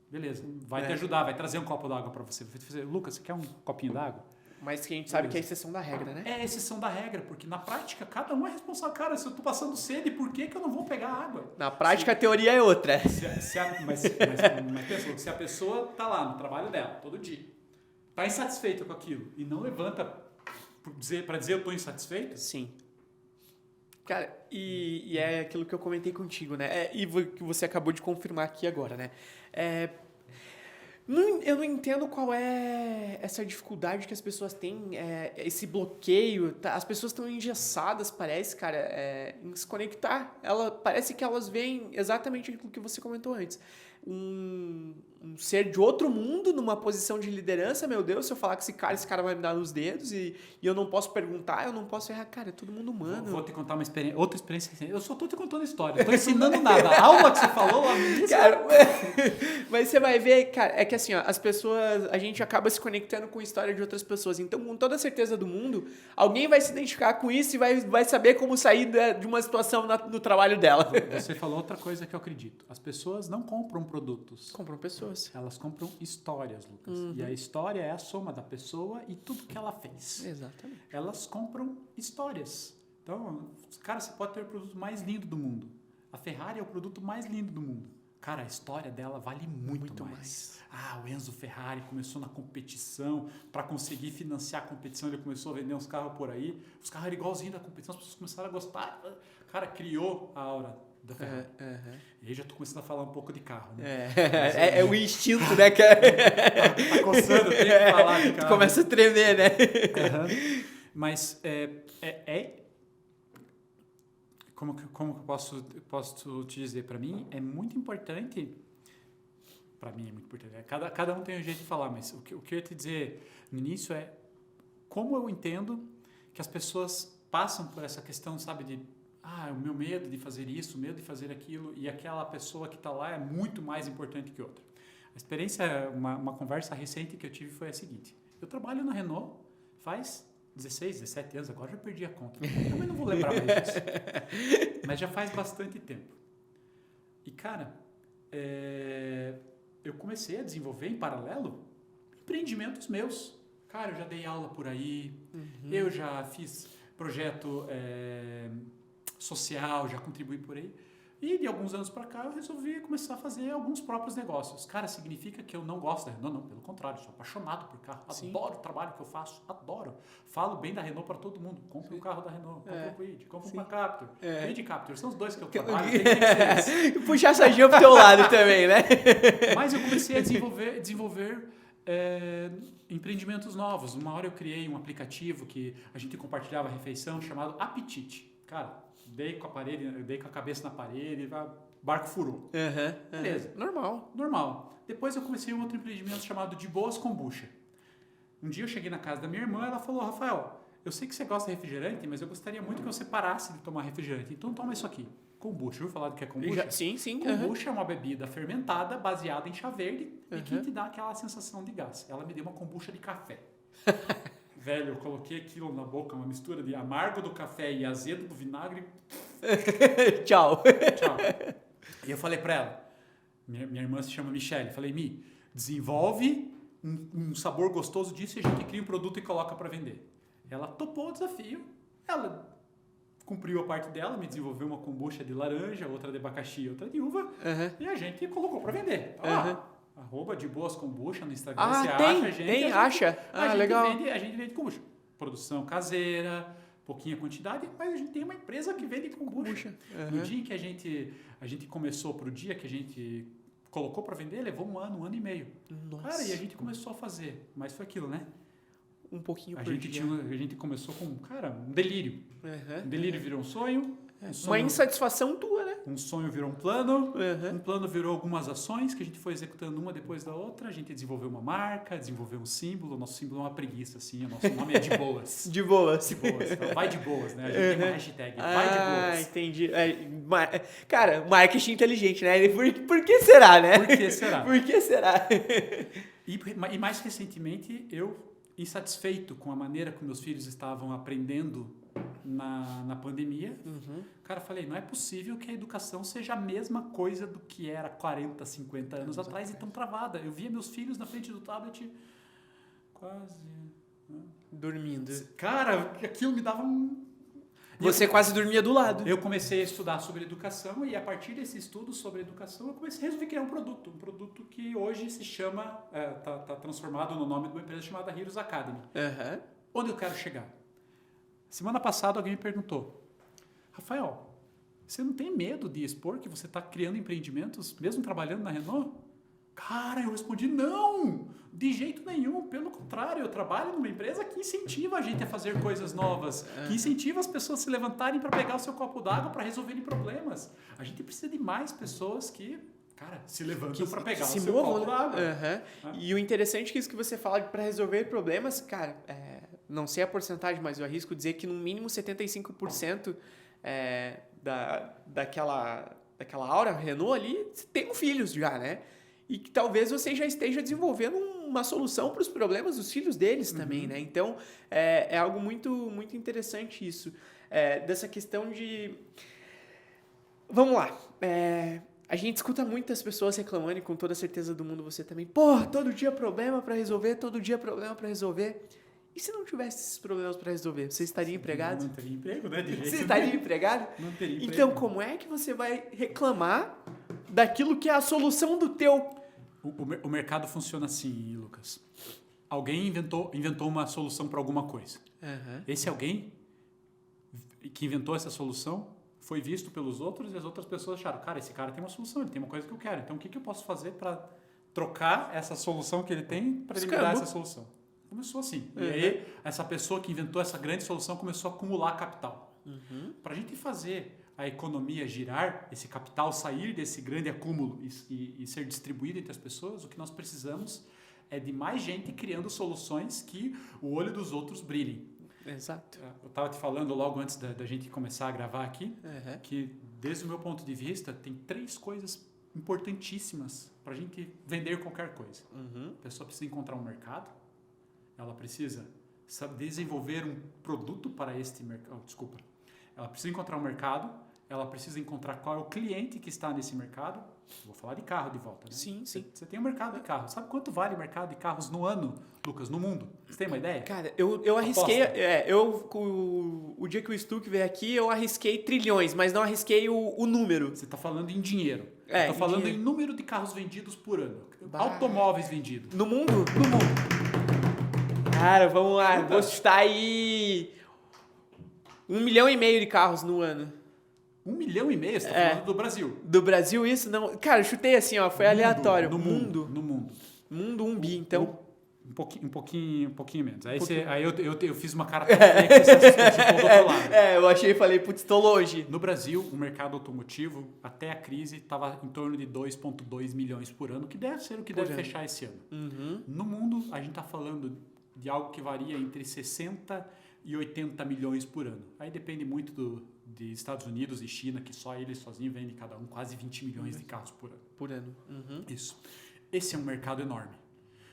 beleza, vai te ajudar, vai trazer um copo d'água para você. Vai dizer, Lucas, você quer um copinho d'água? Mas que a gente sabe que é exceção da regra, né? É exceção da regra, porque na prática cada um é responsável. Cara, se eu tô passando sede, por que eu não vou pegar água? Na prática a teoria é outra. Mas pensa, se a pessoa tá lá no trabalho dela, todo dia, tá insatisfeita com aquilo e não levanta para dizer eu tô insatisfeito? Sim. Cara, e é aquilo que eu comentei contigo, né? E que você acabou de confirmar aqui agora, né? Eu não entendo qual é essa dificuldade que as pessoas têm, esse bloqueio. As pessoas estão engessadas, parece, cara, em se conectar. Parece que elas veem exatamente aquilo que você comentou antes. Um ser de outro mundo numa posição de liderança, meu Deus, se eu falar com esse cara vai me dar nos dedos e eu não posso perguntar, eu não posso errar. Cara, é todo mundo humano. Vou te contar outra experiência. Eu só tô te contando história, não tô ensinando nada. A aula que você falou lá no início... Cara, mas você vai ver, cara, é que assim, ó, a gente acaba se conectando com a história de outras pessoas. Então, com toda a certeza do mundo, alguém vai se identificar com isso e vai saber como sair de uma situação no trabalho dela. Você falou outra coisa que eu acredito. As pessoas não compram produtos. Compram pessoas. Elas compram histórias, Lucas. E a história é a soma da pessoa e tudo que ela fez. Exatamente. Elas compram histórias. Então, cara, você pode ter o produto mais lindo do mundo. A Ferrari é o produto mais lindo do mundo. Cara, a história dela vale muito mais. O Enzo Ferrari começou na competição. Para conseguir financiar a competição, ele começou a vender uns carros por aí. Os carros eram igualzinhos da competição, as pessoas começaram a gostar. Cara, criou a aura da Ferrari. E aí já tô começando a falar um pouco de carro, né? É o instinto, né? Tá coçando, tem que falar de carro. Tu começa a tremer, né? Mas como que eu posso te dizer? Para mim é muito importante. Para mim é muito importante. Cada um tem um jeito de falar, mas o que eu ia te dizer no início é como eu entendo que as pessoas passam por essa questão, sabe, de o meu medo de fazer isso, o medo de fazer aquilo, e aquela pessoa que está lá é muito mais importante que outra. A experiência, uma conversa recente que eu tive foi a seguinte: eu trabalho na Renault faz 16, 17 anos, agora já perdi a conta. Também não vou lembrar mais disso. Mas já faz bastante tempo. E, cara, eu comecei a desenvolver em paralelo empreendimentos meus. Cara, eu já dei aula por aí, eu já fiz projeto social, já contribuí por aí. E de alguns anos para cá eu resolvi começar a fazer alguns próprios negócios. Cara, significa que eu não gosto da Renault? Não, pelo contrário, sou apaixonado por carro. Adoro o trabalho que eu faço, adoro. Falo bem da Renault para todo mundo. Compre um carro da Renault, compre um Kwid, compre uma Captur. Kwid e Captur, são os dois que eu trabalho. Puxar essa gíria pro teu lado também, né? Mas eu comecei a desenvolver empreendimentos novos. Uma hora eu criei um aplicativo que a gente compartilhava a refeição chamado Apetite. Cara, dei com a cabeça na parede, o barco furou. Beleza. Normal. Depois eu comecei um outro empreendimento chamado De Boas Kombucha. Um dia eu cheguei na casa da minha irmã e ela falou: Rafael, eu sei que você gosta de refrigerante, mas eu gostaria muito que você parasse de tomar refrigerante. Então toma isso aqui. Kombucha. Ouviu falar do que é kombucha? Sim. Kombucha é uma bebida fermentada baseada em chá verde e que te dá aquela sensação de gás. Ela me deu uma kombucha de café. Velho, eu coloquei aquilo na boca, uma mistura de amargo do café e azedo do vinagre. Tchau. E eu falei pra ela, minha irmã se chama Michelle, falei: Mi, desenvolve um sabor gostoso disso e a gente cria um produto e coloca pra vender. Ela topou o desafio, ela cumpriu a parte dela, me desenvolveu uma kombucha de laranja, outra de abacaxi, outra de uva, e a gente colocou pra vender. @ De Boas Kombucha no Instagram. Você acha a gente? Legal. A gente vende kombucha. Produção caseira, pouquinha quantidade, mas a gente tem uma empresa que vende kombucha. No dia que a gente começou, pro dia que a gente colocou para vender, levou um ano e meio. Nossa. Cara, e a gente começou a fazer. Mas foi aquilo, né? Um pouquinho por dia. A gente começou com, um delírio. Um delírio virou um sonho. Uma insatisfação tua, né? Um sonho virou um plano, um plano virou algumas ações que a gente foi executando uma depois da outra, a gente desenvolveu uma marca, desenvolveu um símbolo, o nosso símbolo é uma preguiça, assim, o nosso nome é De Boas. De boas. Então, vai de boas, né? A gente tem uma hashtag, vai de boas. Entendi. Cara, marketing inteligente, né? Por que será, né? Por que será? E mais recentemente, eu, insatisfeito com a maneira como meus filhos estavam aprendendo na pandemia, cara, falei, não é possível que a educação seja a mesma coisa do que era 40, 50 anos atrás e tão travada. Eu via meus filhos na frente do tablet quase Dormindo. Cara, aquilo me dava um... Você quase dormia do lado. Eu comecei a estudar sobre educação e a partir desse estudo sobre educação eu comecei a resolver criar um produto que hoje se chama, tá transformado no nome de uma empresa chamada Heroes Academy. Uhum. Onde eu quero chegar? Semana passada alguém me perguntou, Rafael, você não tem medo de expor que você está criando empreendimentos mesmo trabalhando na Renault? Cara, eu respondi, não, de jeito nenhum, pelo contrário, eu trabalho numa empresa que incentiva a gente a fazer coisas novas, que incentiva as pessoas a se levantarem para pegar o seu copo d'água para resolverem problemas. A gente precisa de mais pessoas que, cara, se levantam para pegar o seu copo d'água. Uhum. E o interessante é que isso que você fala para resolver problemas, cara, não sei a porcentagem, mas eu arrisco dizer que no mínimo 75% daquela aura Renault ali tem filhos já, né? E que talvez você já esteja desenvolvendo uma solução para os problemas dos filhos deles também, né? Então, é algo muito, muito interessante isso. Dessa questão de... Vamos lá. A gente escuta muitas pessoas reclamando e com toda a certeza do mundo você também. Pô, todo dia problema para resolver, todo dia problema para resolver. E se não tivesse esses problemas para resolver? Você estaria empregado? Não teria emprego, né? Você estaria empregado? Não teria emprego. Então, como é que você vai reclamar daquilo que é a solução do teu... O mercado funciona assim, Lucas. Alguém inventou uma solução para alguma coisa. Uhum. Esse alguém que inventou essa solução foi visto pelos outros e as outras pessoas acharam, cara, esse cara tem uma solução, ele tem uma coisa que eu quero. Então, o que eu posso fazer para trocar essa solução que ele tem para ele me dar essa solução? Começou assim. Uhum. E aí, essa pessoa que inventou essa grande solução começou a acumular capital. Uhum. Para a gente fazer a economia girar, esse capital sair desse grande acúmulo e ser distribuído entre as pessoas, o que nós precisamos é de mais gente criando soluções que o olho dos outros brilhem. Exato. Eu estava te falando logo antes da gente começar a gravar aqui, que desde o meu ponto de vista tem 3 coisas importantíssimas para a gente vender qualquer coisa. Uhum. A pessoa precisa encontrar um mercado, ela precisa desenvolver um produto para este mercado. Ela precisa encontrar um mercado, ela precisa encontrar qual é o cliente que está nesse mercado. Vou falar de carro de volta, né? Sim. Você tem um mercado de carro. Sabe quanto vale o mercado de carros no ano, Lucas, no mundo? Você tem uma ideia? Cara, eu arrisquei... o dia que o Stuck veio aqui, eu arrisquei trilhões, mas não arrisquei o número. Você está falando em dinheiro. Eu estou falando em número de carros vendidos por ano. Automóveis vendidos. No mundo? No mundo. Cara, vamos lá. Vou chutar aí... 1,5 milhão de carros no ano. 1,5 milhão? Você está falando do Brasil. Do Brasil, isso? Não. Cara, eu chutei assim, ó. Foi aleatório. No mundo. Mundo 1 bi, então... Um pouquinho menos. Aí eu fiz uma cara feia que você ficou do outro lado. Eu achei e falei, putz, tô longe. No Brasil, o mercado automotivo, até a crise, estava em torno de 2,2 milhões por ano, que deve ser o que deve fechar esse ano. Uhum. No mundo, a gente está falando de algo que varia entre 60 e 80 milhões por ano. Aí depende muito de Estados Unidos e China, que só eles sozinhos vendem cada um quase 20 milhões de carros por ano. Por ano. Uhum. Isso. Esse é um mercado enorme.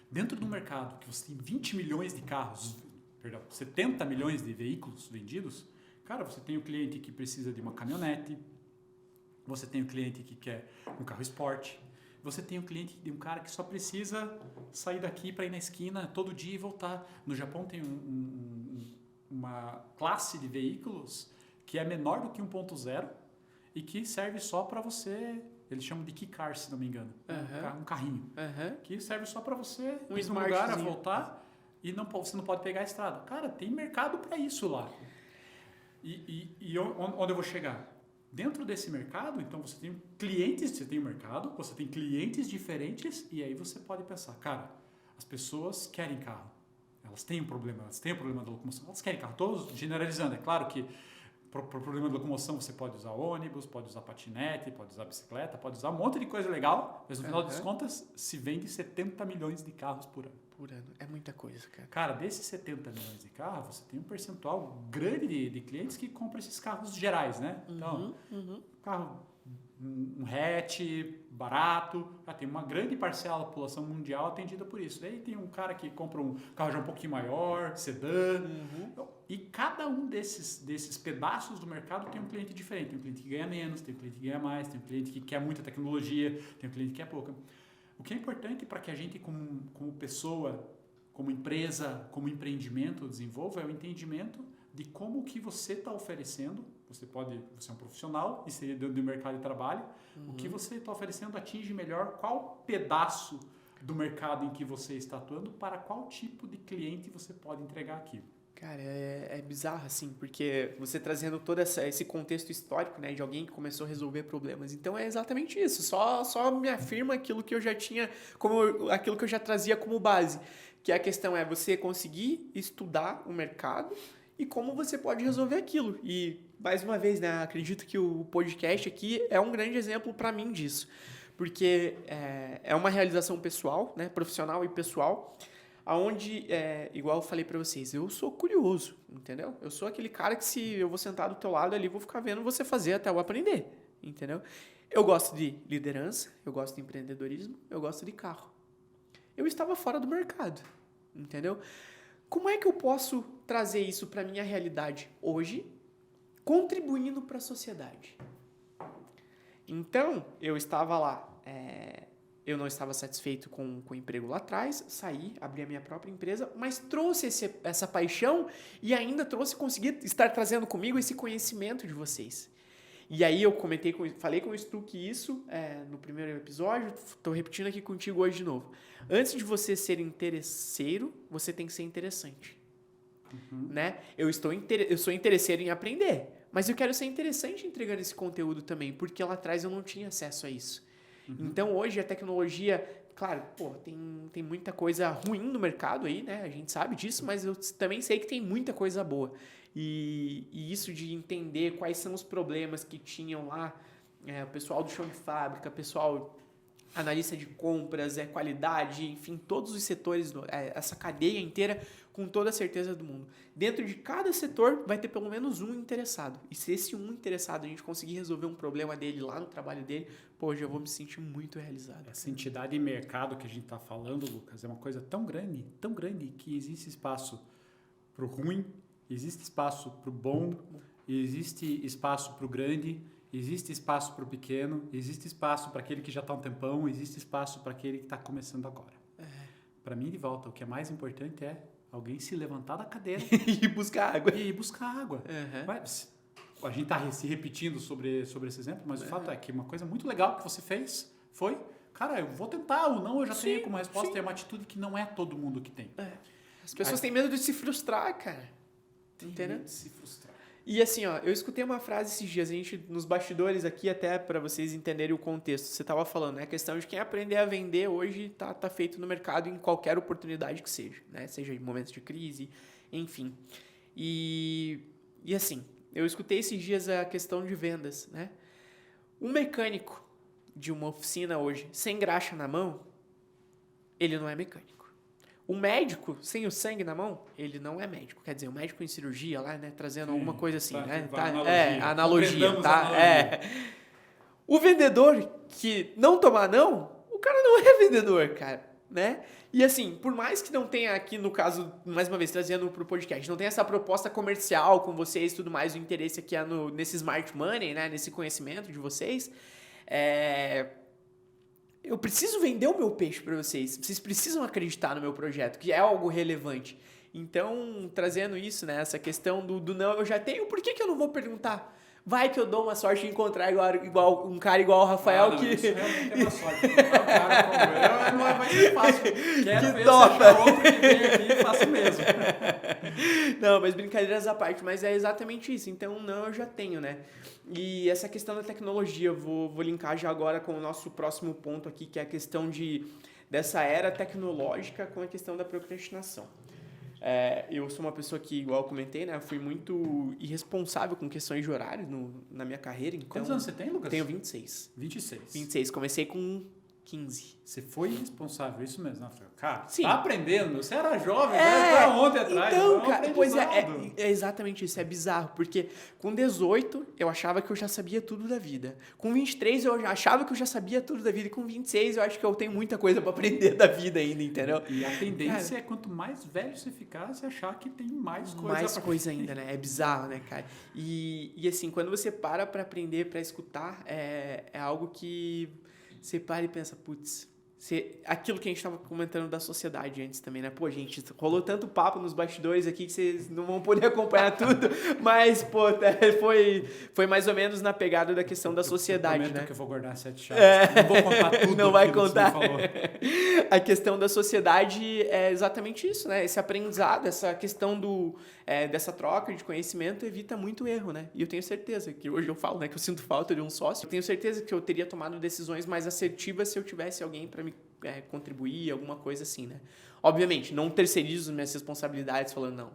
Dentro do mercado que você tem 20 milhões de carros, 70 milhões de veículos vendidos, cara, você tem o cliente que precisa de uma caminhonete, você tem o cliente que quer um carro esporte, você tem o cliente de um cara que só precisa sair daqui para ir na esquina todo dia e voltar. No Japão tem uma classe de veículos que é menor do que 1.0 e que serve só para você... Eles chamam de key car, se não me engano. Um carrinho. Que serve só para você ir no lugar, a voltar e você não pode pegar a estrada. Cara, tem mercado para isso lá. E onde eu vou chegar? Dentro desse mercado, então você tem clientes, você tem um mercado, você tem clientes diferentes e aí você pode pensar, cara, as pessoas querem carro. Elas têm um problema da locomoção. Elas querem carro. Estou generalizando. É claro que para o problema de locomoção você pode usar ônibus, pode usar patinete, pode usar bicicleta, pode usar um monte de coisa legal, mas no final das contas se vende 70 milhões de carros por ano. Por ano. É muita coisa, cara. Cara, desses 70 milhões de carros, você tem um percentual grande de clientes que compram esses carros gerais, né? Então, carro, um hatch, barato, tem uma grande parcela da população mundial atendida por isso. Daí tem um cara que compra um carro já um pouquinho maior, sedã. E cada um desses pedaços do mercado tem um cliente diferente. Tem um cliente que ganha menos, tem um cliente que ganha mais, tem um cliente que quer muita tecnologia, tem um cliente que quer pouca. O que é importante para que a gente, como pessoa, como empresa, como empreendimento desenvolvo, é o entendimento de como o que você está oferecendo, você é um profissional e ser dentro do mercado de trabalho, o que você está oferecendo atinge melhor qual pedaço do mercado em que você está atuando, para qual tipo de cliente você pode entregar aquilo. Cara, é bizarro, assim, porque você trazendo todo esse contexto histórico, né, de alguém que começou a resolver problemas. Então, é exatamente isso. Só me afirma aquilo que eu já tinha, aquilo que eu já trazia como base. Que a questão é você conseguir estudar o mercado e como você pode resolver aquilo. E, mais uma vez, né, acredito que o podcast aqui é um grande exemplo para mim disso. Porque é uma realização pessoal, né, profissional e pessoal, aonde, igual eu falei pra vocês, eu sou curioso, entendeu? Eu sou aquele cara que se eu vou sentar do teu lado ali, vou ficar vendo você fazer até eu aprender, entendeu? Eu gosto de liderança, eu gosto de empreendedorismo, eu gosto de carro. Eu estava fora do mercado, entendeu? Como é que eu posso trazer isso pra minha realidade hoje, contribuindo para a sociedade? Então, eu estava lá, eu não estava satisfeito com o emprego lá atrás, saí, abri a minha própria empresa, mas trouxe essa paixão e ainda consegui estar trazendo comigo esse conhecimento de vocês. E aí eu falei com o Stuck isso no primeiro episódio, estou repetindo aqui contigo hoje de novo. Antes de você ser interesseiro, você tem que ser interessante. Né? Eu sou interesseiro em aprender, mas eu quero ser interessante entregando esse conteúdo também, porque lá atrás eu não tinha acesso a isso. Então, hoje, a tecnologia, claro, tem muita coisa ruim no mercado aí, né? A gente sabe disso, mas eu também sei que tem muita coisa boa. E isso de entender quais são os problemas que tinham lá, o pessoal do chão de fábrica, pessoal analista de compras, qualidade, enfim, todos os setores, essa cadeia inteira, com toda a certeza do mundo. Dentro de cada setor vai ter pelo menos um interessado. E se esse um interessado a gente conseguir resolver um problema dele lá no trabalho dele, hoje eu vou me sentir muito realizado. Essa entidade de mercado que a gente está falando, Lucas, é uma coisa tão grande, que existe espaço para o ruim, existe espaço para o bom, existe espaço para o grande, existe espaço para o pequeno, existe espaço para aquele que já está há um tempão, existe espaço para aquele que está começando agora. Para mim, de volta, o que é mais importante é alguém se levantar da cadeira e buscar água. A gente está se repetindo sobre esse exemplo, mas o fato é que uma coisa muito legal que você fez foi, cara, eu vou tentar, ou não, eu já tenho como resposta, é uma atitude que não é todo mundo que tem. As pessoas têm medo de se frustrar, cara. Entendeu? De se frustrar. E assim, eu escutei uma frase esses dias, nos bastidores aqui, até para vocês entenderem o contexto. Você estava falando, né? A questão de quem aprender a vender hoje tá feito no mercado em qualquer oportunidade que seja, né? Seja em momentos de crise, enfim. E assim, eu escutei esses dias a questão de vendas, né? Um mecânico de uma oficina hoje, sem graxa na mão, ele não é mecânico. O médico, sem o sangue na mão, ele não é médico. Quer dizer, o médico em cirurgia lá, né? Trazendo alguma coisa assim, né? Analogia, tá? O vendedor que não tomar não, o cara não é vendedor, cara, né? E assim, por mais que não tenha aqui, no caso, mais uma vez, trazendo pro podcast, não tenha essa proposta comercial com vocês e tudo mais, o interesse aqui é nesse smart money, né? Nesse conhecimento de vocês, eu preciso vender o meu peixe para vocês. Vocês precisam acreditar no meu projeto, que é algo relevante. Então, trazendo isso, né? Essa questão do não, eu já tenho, por que eu não vou perguntar? Vai que eu dou uma sorte de encontrar um cara igual o Rafael não, que... Isso realmente é uma sorte. Encontrar um cara como eu não vai ser fácil. Quero ver topa. se achar outro que vem aqui e faço mesmo. Não, mas brincadeiras à parte, mas é exatamente isso. Então, não, eu já tenho, né? E essa questão da tecnologia, eu vou linkar já agora com o nosso próximo ponto aqui, que é a questão dessa era tecnológica com a questão da procrastinação. Eu sou uma pessoa que, igual eu comentei, né? Eu fui muito irresponsável com questões de horário na minha carreira. Então, quantos anos você tem, Lucas? Tenho 26. 26. Comecei com 15. Você foi irresponsável, isso mesmo. Não, cara, sim, tá aprendendo, meu. Você era jovem, né? Ontem atrás. Então, cara, pois é exatamente isso, é bizarro, porque com 18 eu achava que eu já sabia tudo da vida. Com 23 eu já achava que eu já sabia tudo da vida, e com 26 eu acho que eu tenho muita coisa pra aprender da vida ainda, entendeu? E a tendência é quanto mais velho você ficar, você achar que tem mais coisa. Mais coisa ainda, né? É bizarro, né, cara? E assim, quando você para pra aprender, pra escutar, é algo que você para e pensa, putz, aquilo que a gente estava comentando da sociedade antes também, né? Pô, gente, rolou tanto papo nos bastidores aqui que vocês não vão poder acompanhar tudo, mas, pô, foi mais ou menos na pegada da questão da sociedade, eu prometo, né? que eu vou guardar 7 chaves. Não vou contar tudo. Não vai aquilo que você contar. me falou. A questão da sociedade é exatamente isso, né? Esse aprendizado, essa questão dessa troca de conhecimento evita muito erro, né? E eu tenho certeza que hoje eu falo, né, que eu sinto falta de um sócio. Eu tenho certeza que eu teria tomado decisões mais assertivas se eu tivesse alguém para me contribuir, alguma coisa assim, né? Obviamente, não terceirizo minhas responsabilidades falando, não,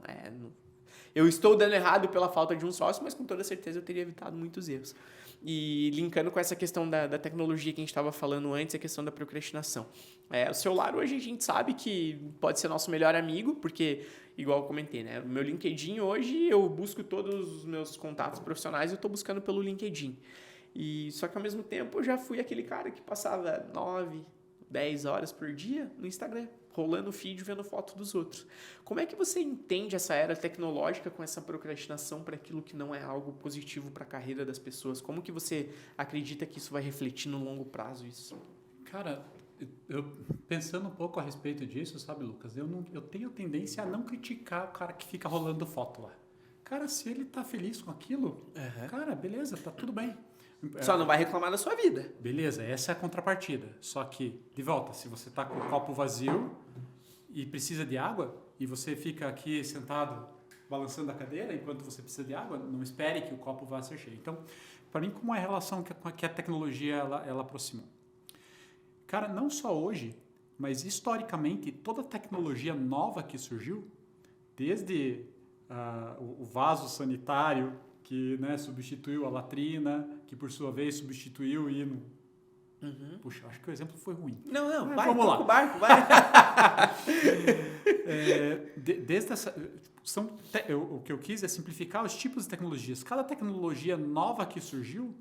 eu estou dando errado pela falta de um sócio, mas com toda certeza eu teria evitado muitos erros. E linkando com essa questão da tecnologia que a gente estava falando antes, a questão da procrastinação. O celular hoje a gente sabe que pode ser nosso melhor amigo, porque, igual eu comentei, né? O meu LinkedIn hoje eu busco todos os meus contatos profissionais e eu estou buscando pelo LinkedIn. Só que ao mesmo tempo eu já fui aquele cara que passava 9, 10 horas por dia no Instagram, rolando o feed, vendo foto dos outros. Como é que você entende essa era tecnológica com essa procrastinação para aquilo que não é algo positivo para a carreira das pessoas? Como que você acredita que isso vai refletir no longo prazo? Isso? Cara, eu pensando um pouco a respeito disso, sabe, Lucas? Eu tenho a tendência a não criticar o cara que fica rolando foto lá. Cara, se ele tá feliz com aquilo, cara, beleza, tá tudo bem. Só não vai reclamar da sua vida. Beleza, essa é a contrapartida. Só que, de volta, se você tá com o copo vazio e precisa de água, e você fica aqui sentado balançando a cadeira enquanto você precisa de água, não espere que o copo vá ser cheio. Então, para mim, como é a relação que a tecnologia ela aproximou? Cara, não só hoje, mas historicamente, toda tecnologia nova que surgiu, desde o vaso sanitário, que, né, substituiu a latrina, que por sua vez substituiu o hino. Puxa, acho que o exemplo foi ruim. Não, vai, vamos lá. O barco, vai. Desde essa, o que eu quis é simplificar os tipos de tecnologias. Cada tecnologia nova que surgiu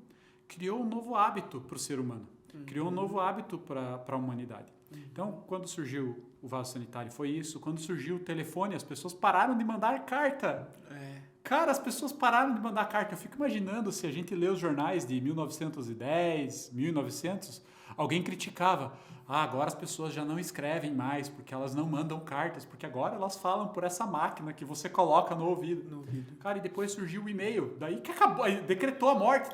criou um novo hábito para o ser humano. Criou um novo hábito para a humanidade. Então, quando surgiu o vaso sanitário, foi isso. Quando surgiu o telefone, as pessoas pararam de mandar carta. Cara, as pessoas pararam de mandar carta. Eu fico imaginando se a gente lê os jornais de 1910, 1900, alguém criticava. Agora as pessoas já não escrevem mais porque elas não mandam cartas, porque agora elas falam por essa máquina que você coloca no ouvido. Cara, e depois surgiu o e-mail, daí que acabou, aí decretou a morte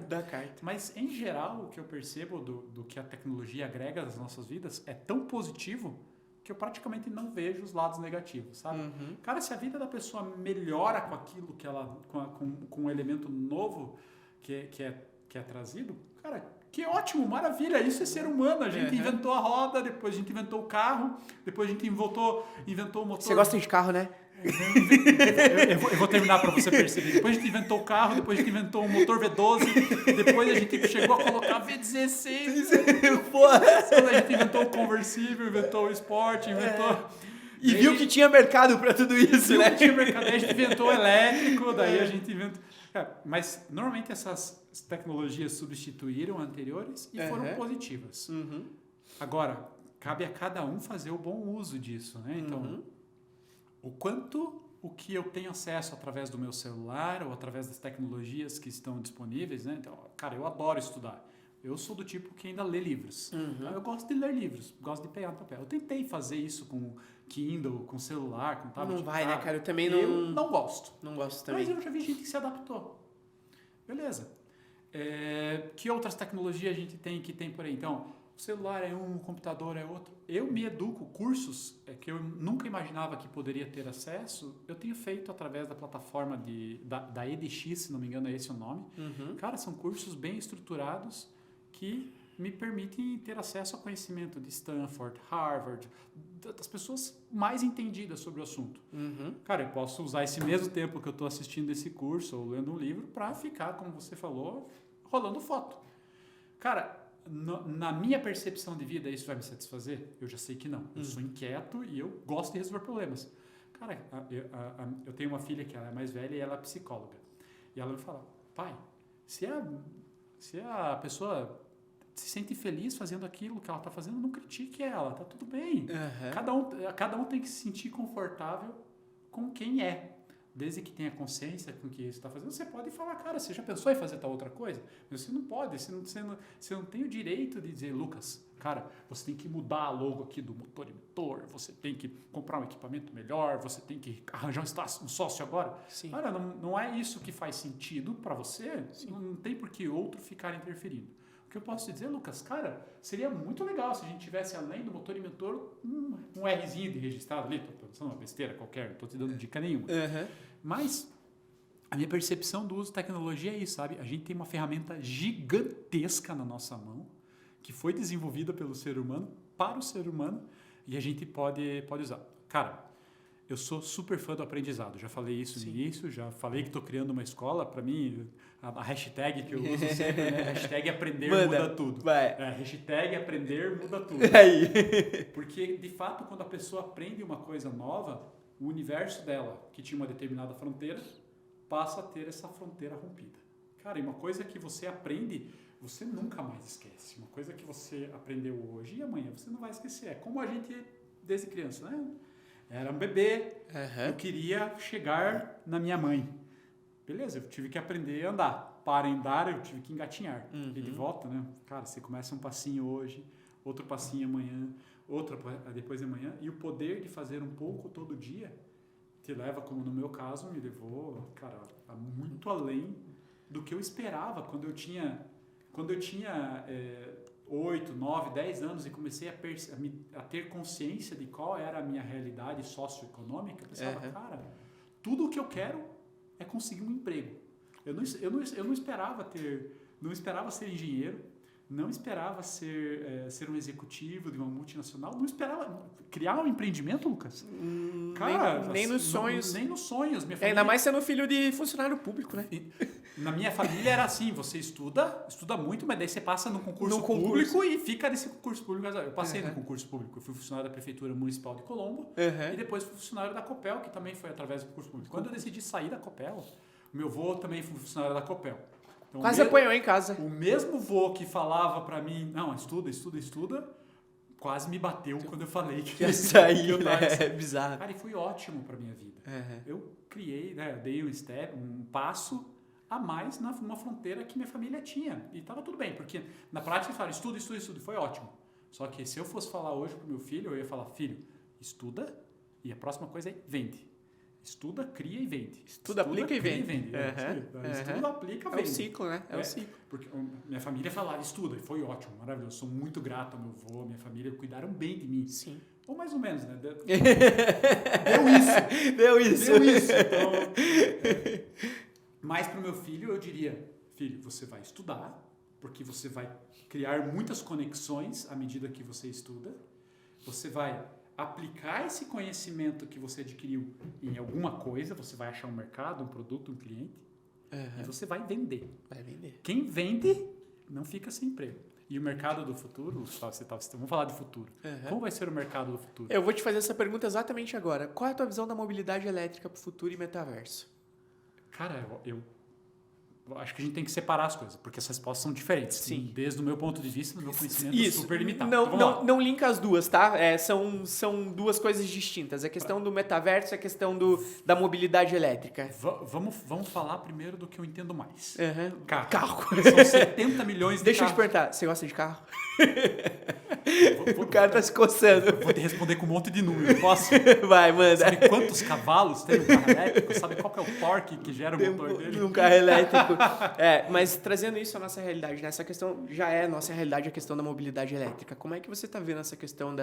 da carta. Mas, em geral, o que eu percebo do que a tecnologia agrega às nossas vidas é tão positivo que eu praticamente não vejo os lados negativos, sabe? Cara, se a vida da pessoa melhora com aquilo que ela, com um elemento novo que é trazido, cara, que ótimo, maravilha, isso é ser humano. A gente inventou a roda, depois a gente inventou o carro, depois a gente inventou o motor. Você gosta de carro, né? Eu vou terminar para você perceber. Depois a gente inventou o carro, depois a gente inventou o motor V12, depois a gente chegou a colocar V16. Porra. A gente inventou o conversível, inventou o Sport, E viu que tinha mercado para tudo isso, né? Tinha mercado, daí a gente inventou o elétrico, daí a gente inventou... mas normalmente essas tecnologias substituíram anteriores e foram positivas. Agora, cabe a cada um fazer o bom uso disso, né? Então, o que eu tenho acesso através do meu celular ou através das tecnologias que estão disponíveis, né? Então, cara, eu adoro estudar. Eu sou do tipo que ainda lê livros. Eu gosto de ler livros, gosto de pegar no papel. Eu tentei fazer isso com Kindle, com celular, com tablet. Não vai, né, cara? Eu também Eu não gosto. Não gosto também. Mas eu já vi gente que se adaptou. Beleza. Que outras tecnologias a gente tem que tem por aí? Então, o celular é um, o computador é outro. Eu me educo, cursos que eu nunca imaginava que poderia ter acesso, eu tenho feito através da plataforma da EDX, se não me engano é esse o nome. Cara, são cursos bem estruturados que me permitem ter acesso a conhecimento de Stanford, Harvard, das pessoas mais entendidas sobre o assunto. Cara, eu posso usar esse mesmo tempo que eu estou assistindo esse curso ou lendo um livro para ficar, como você falou, rolando foto. Cara, na minha percepção de vida, isso vai me satisfazer? Eu já sei que não. Eu sou inquieto e eu gosto de resolver problemas. Cara, eu tenho uma filha que ela é mais velha e ela é psicóloga. E ela me fala, pai, se a pessoa se sente feliz fazendo aquilo que ela está fazendo, não critique ela, tá tudo bem. Cada um tem que se sentir confortável com quem é. desde que tenha consciência com o que você está fazendo, você pode falar, cara, você já pensou em fazer tal outra coisa? Mas você não pode, você não tem o direito de dizer, Lucas, cara, você tem que mudar a logo aqui do motor emitor, você tem que comprar um equipamento melhor, você tem que arranjar um sócio agora. Sim. Cara, não é isso que faz sentido para você, não tem por que outro ficar interferindo. O que eu posso te dizer, Lucas, cara, seria muito legal se a gente tivesse, além do motor emitor, um Rzinho de registrado ali. Estou pensando uma besteira qualquer, não estou te dando dica nenhuma. Mas a minha percepção do uso de tecnologia é isso, sabe? A gente tem uma ferramenta gigantesca na nossa mão, que foi desenvolvida pelo ser humano, para o ser humano, e a gente pode usar. Cara, eu sou super fã do aprendizado, já falei isso no início, já falei que estou criando uma escola, para mim, a hashtag que eu uso sempre, né? Hashtag aprender muda tudo. Hashtag aprender muda tudo. Aí. Porque, de fato, quando a pessoa aprende uma coisa nova, o universo dela, que tinha uma determinada fronteira, passa a ter essa fronteira rompida. Cara, e uma coisa que você aprende, você nunca mais esquece. Uma coisa que você aprendeu hoje e amanhã você não vai esquecer. É como a gente, desde criança, né? Era um bebê, eu queria chegar na minha mãe. Beleza, eu tive que aprender a andar. Para andar, eu tive que engatinhar. E de volta, né? Cara, você começa um passinho hoje, outro passinho amanhã, outro depois de amanhã. E o poder de fazer um pouco todo dia te leva, como no meu caso, me levou, cara, a muito além do que eu esperava quando eu tinha 8, 9, 10 anos e comecei a ter consciência de qual era a minha realidade socioeconômica. Eu pensava, cara, tudo o que eu quero é conseguir um emprego. Eu não esperava ser engenheiro, não esperava ser um executivo de uma multinacional, não esperava criar um empreendimento, Lucas. Cara, nem nos sonhos. Nem nos sonhos. Minha família, ainda mais sendo filho de funcionário público, né? Na minha família era assim, você estuda muito, mas daí você passa no concurso público e fica nesse concurso público. Eu passei no concurso público, eu fui funcionário da Prefeitura Municipal de Colombo e depois fui funcionário da Copel, que também foi através do concurso público. Quando eu decidi sair da Copel, meu avô também foi funcionário da Copel. Então, quase apanhou em casa. O mesmo vô que falava pra mim, não, estuda, quase me bateu quando eu falei que ia sair, né? É bizarro. Cara, e foi ótimo pra minha vida. Eu criei, né, dei um passo a mais numa fronteira que minha família tinha. E tava tudo bem, porque na prática eles falaram, estuda, foi ótimo. Só que se eu fosse falar hoje pro meu filho, eu ia falar, filho, estuda e a próxima coisa é vende. Estuda, cria e vende. Estuda, aplica e vende. Estuda, aplica, vende. É o ciclo, né? É o ciclo. Porque minha família falava, estuda, e foi ótimo, maravilhoso. Sou muito grato ao meu avô, minha família, cuidaram bem de mim. Sim. Ou mais ou menos, né? Deu isso. Então, mas para o meu filho, eu diria, filho, você vai estudar, porque você vai criar muitas conexões à medida que você estuda. Você vai aplicar esse conhecimento que você adquiriu em alguma coisa, você vai achar um mercado, um produto, um cliente, e você vai vender. Quem vende não fica sem emprego. E o mercado do futuro, vamos falar de futuro. Como vai ser o mercado do futuro? Eu vou te fazer essa pergunta exatamente agora. Qual é a tua visão da mobilidade elétrica para o futuro e metaverso? Cara, eu acho que a gente tem que separar as coisas, porque as respostas são diferentes. Sim. Desde o meu ponto de vista, do meu conhecimento super limitado. Não linka as duas, tá? São duas coisas distintas. A questão do metaverso e a questão da mobilidade elétrica. Vamos falar primeiro do que eu entendo mais. Carro. São 70 milhões de Deixa eu te perguntar, você gosta de carro? O cara tá se coçando. Vou te responder com um monte de número. Posso? Vai, manda. Sabe quantos cavalos tem um carro elétrico? Sabe qual que é o torque que gera o motor dele? Um carro elétrico. Mas trazendo isso à nossa realidade, né? Essa questão já é a nossa realidade, a questão da mobilidade elétrica. Como é que você está vendo essa questão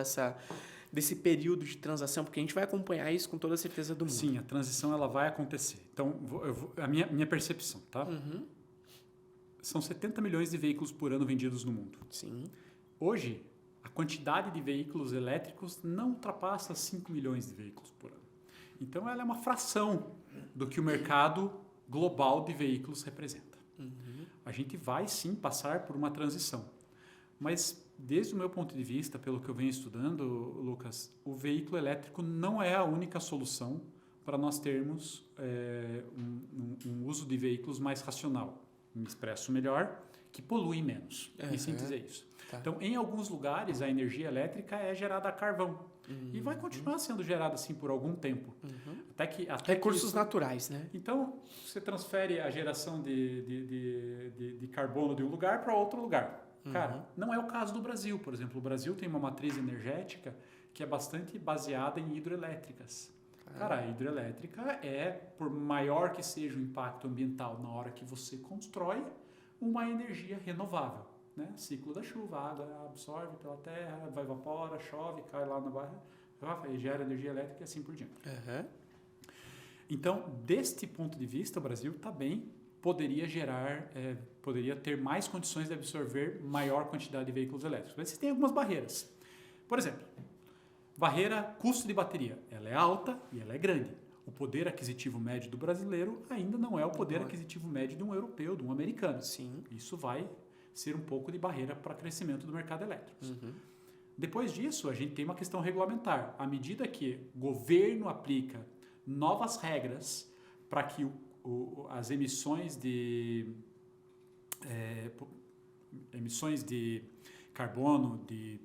desse período de transação? Porque a gente vai acompanhar isso com toda a certeza do mundo. Sim, a transição ela vai acontecer. Então, a minha percepção, tá? São 70 milhões de veículos por ano vendidos no mundo. Sim. Hoje, a quantidade de veículos elétricos não ultrapassa 5 milhões de veículos por ano. Então, ela é uma fração do que o mercado global de veículos representa. A gente vai, sim, passar por uma transição. Mas, desde o meu ponto de vista, pelo que eu venho estudando, Lucas, o veículo elétrico não é a única solução para nós termos um uso de veículos mais racional. Me expresso melhor, que poluem menos. Em síntese é isso. Tá. Então, em alguns lugares, a energia elétrica é gerada a carvão. E vai continuar sendo gerado assim por algum tempo. Até Recursos naturais, né? Então, você transfere a geração de carbono de um lugar para outro lugar. Cara, não é o caso do Brasil. Por exemplo, o Brasil tem uma matriz energética que é bastante baseada em hidroelétricas. Cara, a hidrelétrica por maior que seja o impacto ambiental na hora que você constrói, uma energia renovável. Né? Ciclo da chuva, a água absorve pela terra, vai evapora, chove, cai lá na barra, e gera energia elétrica e assim por diante. Então, deste ponto de vista, o Brasil também poderia ter mais condições de absorver maior quantidade de veículos elétricos. Mas tem algumas barreiras. Por exemplo, barreira custo de bateria. Ela é alta e ela é grande. O poder aquisitivo médio do brasileiro ainda não é o poder aquisitivo médio de um europeu, de um americano. Sim. Isso vai ser um pouco de barreira para crescimento do mercado elétrico. Depois disso, a gente tem uma questão regulamentar. À medida que o governo aplica novas regras para que as emissões de carbono, de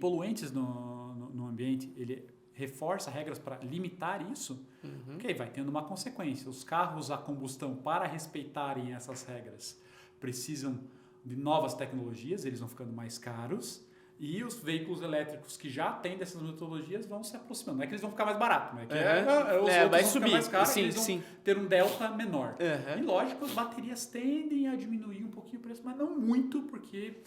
poluentes no ambiente, ele reforça regras para limitar isso, ok, vai tendo uma consequência. Os carros a combustão, para respeitarem essas regras, precisam de novas tecnologias, eles vão ficando mais caros, e os veículos elétricos que já têm dessas metodologias vão se aproximando. Não é que eles vão ficar mais baratos, não é que vai vão subir, ficar mais caros, sim, eles vão sim. ter um delta menor. E lógico, as baterias tendem a diminuir um pouquinho o preço, mas não muito, porque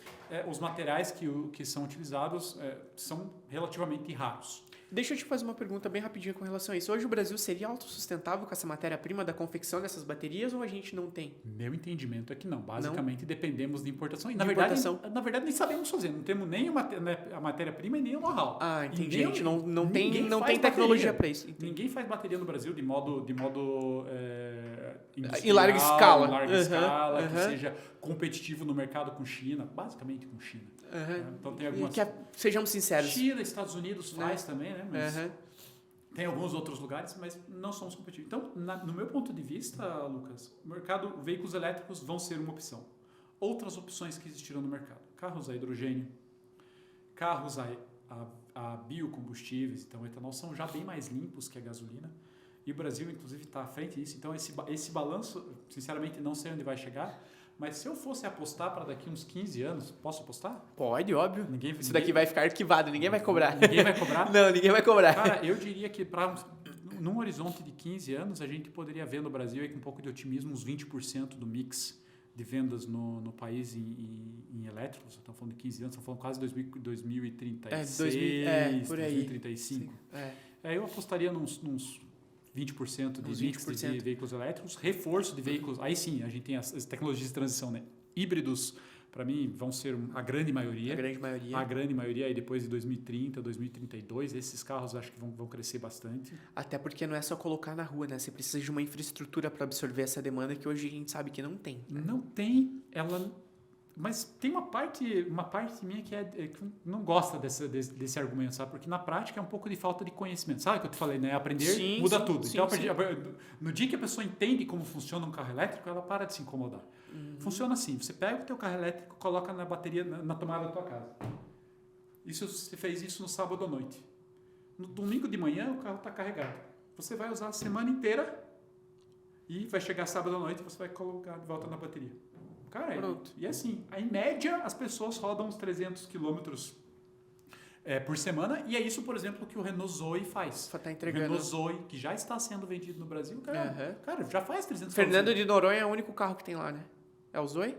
os materiais que são utilizados são relativamente raros. Deixa eu te fazer uma pergunta bem rapidinha com relação a isso. Hoje o Brasil seria autossustentável com essa matéria-prima da confecção dessas baterias ou a gente não tem? Meu entendimento é que não. Basicamente dependemos de importação. E Na verdade nem sabemos fazer. Não temos nem a matéria-prima e nem o know-how. Ah, entendi. A gente não tem tecnologia para isso. Entendi. Ninguém faz bateria no Brasil de modo industrial, em larga escala. Que seja competitivo no mercado com China, basicamente com China. Então tem algumas... Sejamos sinceros. China, Estados Unidos faz também, né? Mas tem alguns outros lugares, mas não somos competitivos. Então, no meu ponto de vista, Lucas, o mercado, veículos elétricos vão ser uma opção. Outras opções que existirão no mercado: carros a hidrogênio, carros a biocombustíveis, então o etanol, são já bem mais limpos que a gasolina. E o Brasil, inclusive, está à frente disso. Então, esse balanço, sinceramente, não sei onde vai chegar. Mas se eu fosse apostar para daqui uns 15 anos, posso apostar? Pode, óbvio. Isso daqui vai ficar arquivado, ninguém vai cobrar. Ninguém vai cobrar? Não, ninguém vai cobrar. Cara, eu diria que num horizonte de 15 anos, a gente poderia ver no Brasil, aí, com um pouco de otimismo, uns 20% do mix de vendas no país em elétricos. Estamos falando de 15 anos, estamos falando quase 2036, por aí. 2035. Eu apostaria nos 20% de mix de veículos elétricos, reforço de veículos. Aí sim, a gente tem as tecnologias de transição, né? Híbridos, para mim, vão ser a grande maioria. A grande maioria, aí depois de 2030, 2032, esses carros acho que vão crescer bastante. Até porque não é só colocar na rua, né? Você precisa de uma infraestrutura para absorver essa demanda que hoje a gente sabe que não tem. Né? Não tem, mas tem uma parte minha que não gosta desse argumento, sabe? Porque na prática é um pouco de falta de conhecimento. Sabe o que eu te falei, né? Aprender muda tudo. Então, no dia que a pessoa entende como funciona um carro elétrico, ela para de se incomodar. Funciona assim: você pega o teu carro elétrico, coloca na bateria, na tomada da tua casa. Você fez isso no sábado à noite. No domingo de manhã, o carro está carregado. Você vai usar a semana inteira e vai chegar sábado à noite e você vai colocar de volta na bateria. Cara, e assim, em média, as pessoas rodam uns 300 quilômetros por semana, e é isso, por exemplo, que o Renault Zoe faz. Tá entregando. O Renault Zoe, que já está sendo vendido no Brasil, cara, já faz 300 Fernando de Noronha é o único carro que tem lá, né? É o Zoe?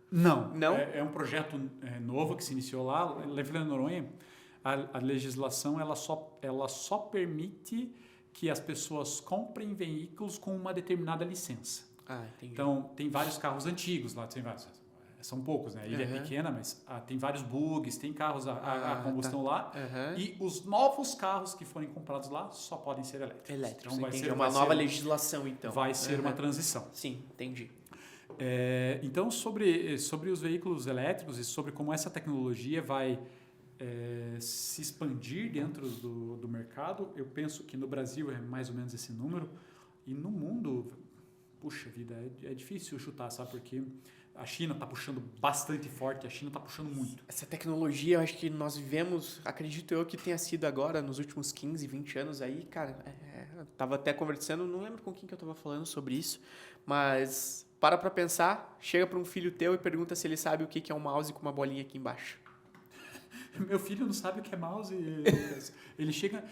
Não. É um projeto novo que se iniciou lá. Fernando de Noronha, a legislação ela só permite que as pessoas comprem veículos com uma determinada licença. Entendi. Então, tem vários carros antigos lá, tem vários, são poucos, né? A ilha é pequena, mas tem vários bugs, tem carros a combustão lá. E os novos carros que forem comprados lá só podem ser elétricos. Então, vai ser uma nova legislação, então. Vai ser uma transição. Sim, entendi. Então, sobre os veículos elétricos e sobre como essa tecnologia vai se expandir dentro do mercado, eu penso que no Brasil é mais ou menos esse número, e no mundo... Puxa vida, é difícil chutar, sabe? Porque A China está puxando bastante forte, a China está puxando muito. Essa tecnologia, eu acho que nós vivemos, acredito eu que tenha sido agora, nos últimos 15, 20 anos aí, cara, eu tava até conversando, não lembro com quem que eu tava falando sobre isso, mas para pra pensar, chega para um filho teu e pergunta se ele sabe o que que é um mouse com uma bolinha aqui embaixo. Meu filho não sabe o que é mouse, Lucas. Ele chega...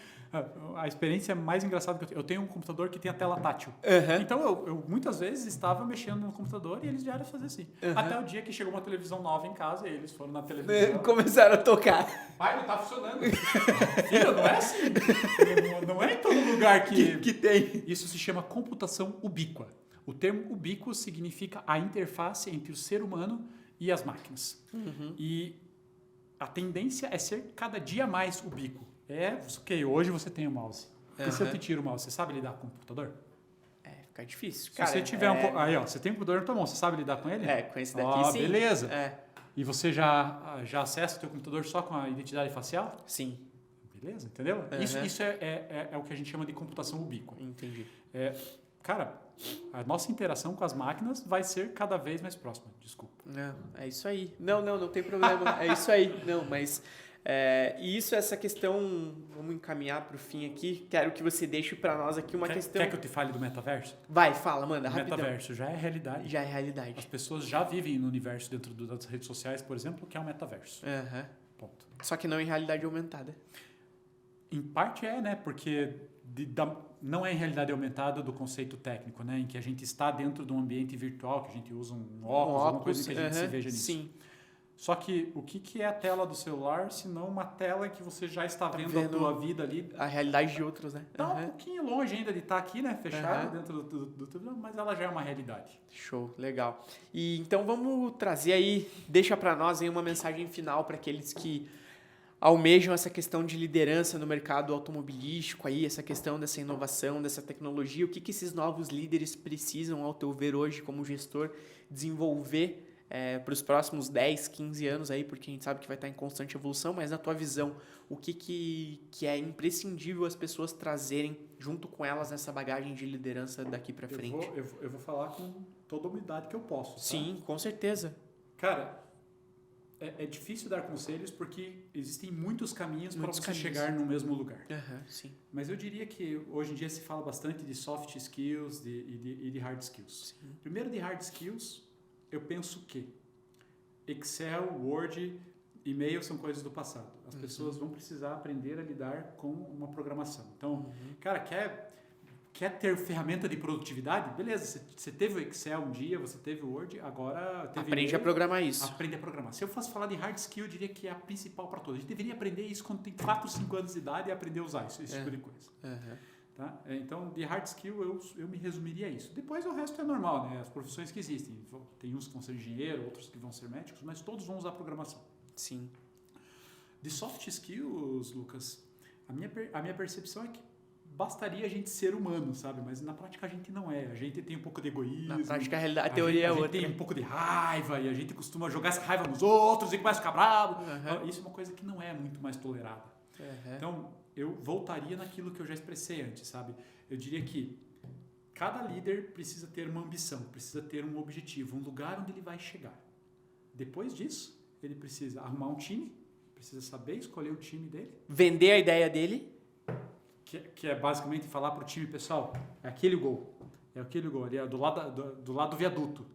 A experiência mais engraçada que eu tenho um computador que tem a tela tátil. Uhum. Então, eu muitas vezes estava mexendo no computador e eles vieram fazer assim. Uhum. Até o dia que chegou uma televisão nova em casa e eles foram na televisão. Começaram a tocar. Pai, não tá funcionando. Filho, não é assim. Não é em todo lugar que tem. Isso se chama computação ubíqua. O termo ubíquo significa a interface entre o ser humano e as máquinas. Uhum. E a tendência é ser cada dia mais ubíquo. Ok, hoje você tem o mouse. E se eu te tiro o mouse, você sabe lidar com o computador? Fica difícil. Se você tiver aí, ó, você tem um computador na tua mão, você sabe lidar com ele? Com esse daqui sim. Beleza. E você já acessa o teu computador só com a identidade facial? Sim. Beleza, entendeu? Uhum. Isso é o que a gente chama de computação ubíqua. Entendi. Cara, a nossa interação com as máquinas vai ser cada vez mais próxima. Desculpa. Não, é isso aí. Não tem problema. É isso aí. Não, mas... e isso, essa questão, vamos encaminhar para o fim aqui. Quero que você deixe para nós aqui uma questão. Quer que eu te fale do metaverso? Vai, fala, manda, O rapidão. metaverso já é realidade. Já é realidade. As pessoas já vivem no universo dentro das redes sociais, por exemplo, que é o metaverso. Uhum. Ponto. Só que não em realidade aumentada. Em parte né? Porque não é em realidade aumentada do conceito técnico, né? Em que a gente está dentro de um ambiente virtual, que a gente usa um óculos, alguma coisa que a gente se veja nisso. Sim. Só que o que é a tela do celular, se não uma tela que você já está vendo a tua vida ali? A realidade de outros, né? Tá um pouquinho longe ainda de estar aqui, né? Fechado dentro do mas ela já é uma realidade. Show, legal. E então vamos trazer aí, deixa para nós aí uma mensagem final para aqueles que almejam essa questão de liderança no mercado automobilístico aí, essa questão dessa inovação, dessa tecnologia. O que esses novos líderes precisam, ao teu ver hoje como gestor, desenvolver para os próximos 10, 15 anos aí, porque a gente sabe que vai estar em constante evolução, mas na tua visão, o que é imprescindível as pessoas trazerem junto com elas nessa bagagem de liderança daqui para frente? Eu vou falar com toda a humildade que eu posso. Tá? Sim, com certeza. Cara, é difícil dar conselhos porque existem muitos caminhos para você chegar no mesmo lugar. Sim. Mas eu diria que hoje em dia se fala bastante de soft skills e de hard skills. Sim. Primeiro de hard skills, eu penso que Excel, Word, e-mail são coisas do passado. As pessoas vão precisar aprender a lidar com uma programação. Então, cara, quer ter ferramenta de produtividade? Beleza, você teve o Excel um dia, você teve o Word, agora... Aprende a programar isso. Aprende a programar. Se eu fosse falar de hard skill, eu diria que é a principal para todos. A gente deveria aprender isso quando tem 4, 5 anos de idade e aprender a usar esse tipo de coisa. Tá? Então, de hard skill, eu me resumiria a isso. Depois, o resto é normal, né? As profissões que existem. Tem uns que vão ser engenheiro, outros que vão ser médicos, mas todos vão usar programação. Sim. De soft skills, Lucas, a minha percepção é que bastaria a gente ser humano, sabe? Mas na prática a gente não é. A gente tem um pouco de egoísmo. Na prática a teoria é outra. A gente tem um pouco de raiva e a gente costuma jogar essa raiva nos outros e começa a ficar bravo. Então, isso é uma coisa que não é muito mais tolerada. Então, eu voltaria naquilo que eu já expressei antes, sabe? Eu diria que cada líder precisa ter uma ambição, precisa ter um objetivo, um lugar onde ele vai chegar. Depois disso, ele precisa arrumar um time, precisa saber escolher o time dele. Vender a ideia dele. Que é basicamente falar para o time, pessoal, é aquele gol. É aquele gol ali, é do lado do viaduto.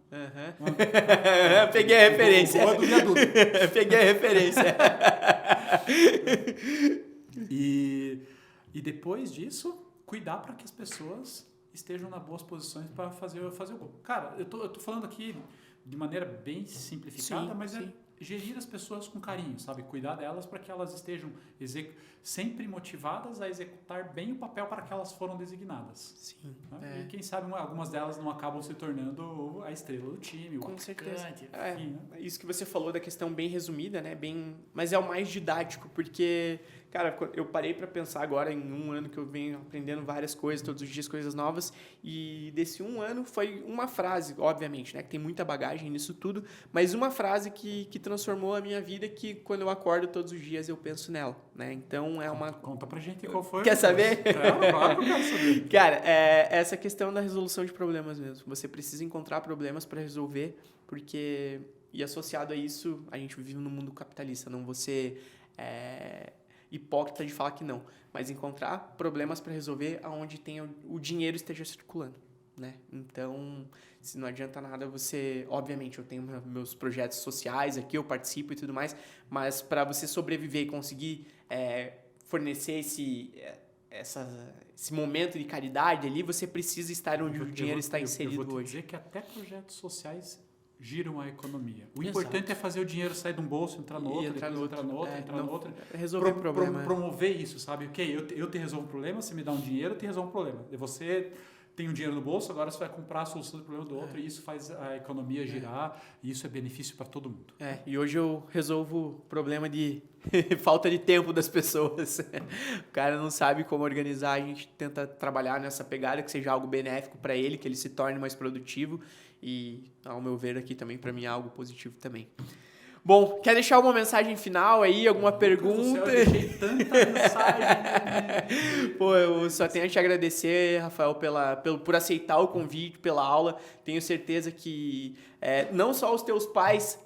Peguei a referência. O gol é do viaduto. Peguei a referência. E depois disso, cuidar para que as pessoas estejam nas boas posições para fazer o gol. Cara, eu tô falando aqui de maneira bem simplificada, mas é gerir as pessoas com carinho, sabe? Cuidar delas para que elas estejam sempre motivadas a executar bem o papel para que elas foram designadas. Sim. Né? E quem sabe algumas delas não acabam se tornando a estrela do time. Com certeza. Enfim, né? Isso que você falou da questão bem resumida, né? Mas é o mais didático, porque Cara, eu parei para pensar agora em um ano que eu venho aprendendo várias coisas, todos os dias coisas novas, e desse um ano foi uma frase, obviamente, né, que tem muita bagagem nisso tudo, mas uma frase que transformou a minha vida, que quando eu acordo todos os dias eu penso nela, né? Então é uma... Conta pra gente qual foi. Quer saber? Claro que eu quero saber. Cara, essa questão da resolução de problemas mesmo. Você precisa encontrar problemas para resolver, porque... E associado a isso, a gente vive num mundo capitalista, não você hipócrita de falar que não, mas encontrar problemas para resolver aonde tem o dinheiro esteja circulando, né? Então, se não adianta nada você... Obviamente, eu tenho meus projetos sociais aqui, eu participo e tudo mais, mas para você sobreviver e conseguir fornecer esse momento de caridade ali, você precisa estar onde o dinheiro está inserido hoje. Eu vou te dizer que até projetos sociais giram a economia. O importante é fazer o dinheiro sair de um bolso, entrar no outro, entrar no outro. Resolver o problema. Promover isso, sabe? Ok, eu te resolvo o problema, você me dá um dinheiro, eu te resolvo o problema. E você tem um dinheiro no bolso, agora você vai comprar a solução do problema do outro, e isso faz a economia girar, e isso é benefício para todo mundo. E hoje eu resolvo o problema de falta de tempo das pessoas. O cara não sabe como organizar, a gente tenta trabalhar nessa pegada, que seja algo benéfico para ele, que ele se torne mais produtivo. E, ao meu ver, aqui também, para mim, é algo positivo também. Bom, quer deixar alguma mensagem final aí? Alguma pergunta? Eu deixei tanta mensagem. Pô, eu só tenho a te agradecer, Rafael, por aceitar o convite, pela aula. Tenho certeza que não só os teus pais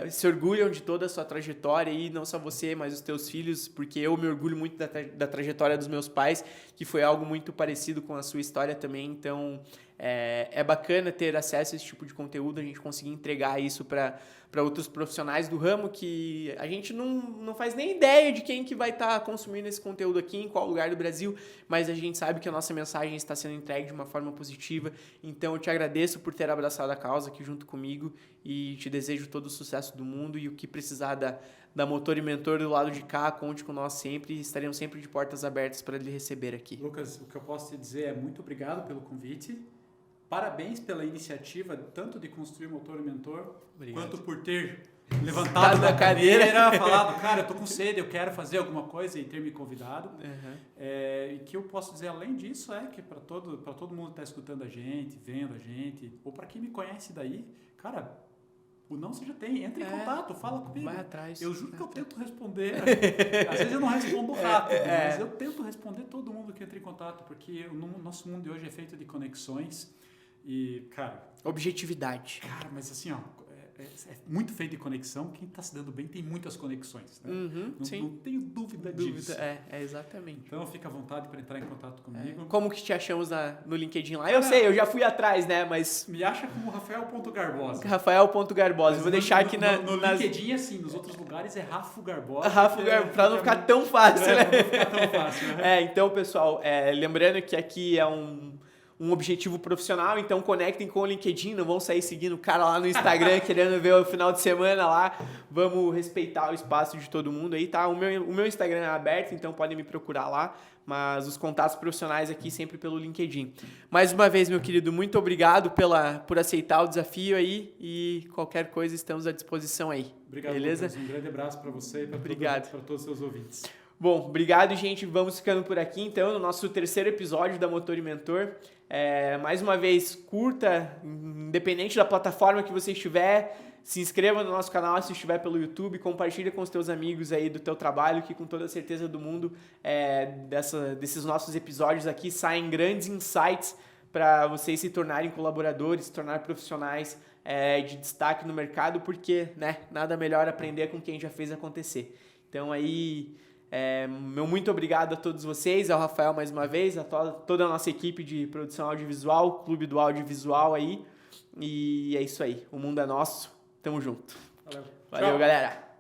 se orgulham de toda a sua trajetória, e não só você, mas os teus filhos, porque eu me orgulho muito da trajetória dos meus pais, que foi algo muito parecido com a sua história também. Então, é bacana ter acesso a esse tipo de conteúdo, a gente conseguir entregar isso para outros profissionais do ramo, que a gente não faz nem ideia de quem que vai estar consumindo esse conteúdo aqui, em qual lugar do Brasil, mas a gente sabe que a nossa mensagem está sendo entregue de uma forma positiva. Então eu te agradeço por ter abraçado a causa aqui junto comigo, e te desejo todo o sucesso do mundo, e o que precisar da Motor e Mentor do lado de cá, conte com nós sempre, e estaremos sempre de portas abertas para lhe receber aqui. Lucas, o que eu posso te dizer é muito obrigado pelo convite. Parabéns pela iniciativa, tanto de construir Motor e Mentor, quanto por ter levantado da cadeira, falado, cara, eu tô com sede, eu quero fazer alguma coisa, e ter me convidado. Uhum. E que eu posso dizer, além disso, que para todo mundo que está escutando a gente, vendo a gente, ou para quem me conhece daí, cara, o não você já tem, entra em contato, fala comigo. Vai atrás. Eu juro que eu tento responder. Às vezes eu não respondo rápido, mas eu tento responder todo mundo que entra em contato, porque o nosso mundo de hoje é feito de conexões. E, cara... Objetividade. Cara, mas assim, ó, é muito feito de conexão. Quem está se dando bem tem muitas conexões, né? Não tenho dúvida disso. Exatamente. Então, fica à vontade para entrar em contato comigo. Como que te achamos no LinkedIn lá? Eu sei, eu já fui atrás, né? Mas... Me acha como Rafael.Garbosa. Rafael.Garbosa. Eu vou deixar aqui no LinkedIn, assim, nos outros lugares é Rafo Garbosa. Para não ficar tão fácil, né? Para não ficar tão fácil, né? Então, pessoal, lembrando que aqui é um objetivo profissional, então conectem com o LinkedIn, não vão sair seguindo o cara lá no Instagram querendo ver o final de semana lá. Vamos respeitar o espaço de todo mundo aí, tá? O meu Instagram é aberto, então podem me procurar lá, mas os contatos profissionais aqui sempre pelo LinkedIn. Mais uma vez, meu querido, muito obrigado por aceitar o desafio aí, e qualquer coisa estamos à disposição aí. Obrigado, beleza? Lucas. Um grande abraço para você e para todos os seus ouvintes. Bom, obrigado, gente. Vamos ficando por aqui, então, no nosso terceiro episódio da Motor e Mentor. Mais uma vez, curta, independente da plataforma que você estiver, se inscreva no nosso canal se estiver pelo YouTube, compartilha com os teus amigos aí do teu trabalho, que com toda a certeza do mundo, desses nossos episódios aqui saem grandes insights para vocês se tornarem colaboradores, se tornarem profissionais de destaque no mercado, porque, né, nada melhor aprender com quem já fez acontecer. Então aí... meu muito obrigado a todos vocês, ao Rafael mais uma vez, a toda a nossa equipe de produção audiovisual, Clube do Audiovisual aí. E é isso aí, o mundo é nosso, tamo junto. Valeu. Valeu, Tchau. galera.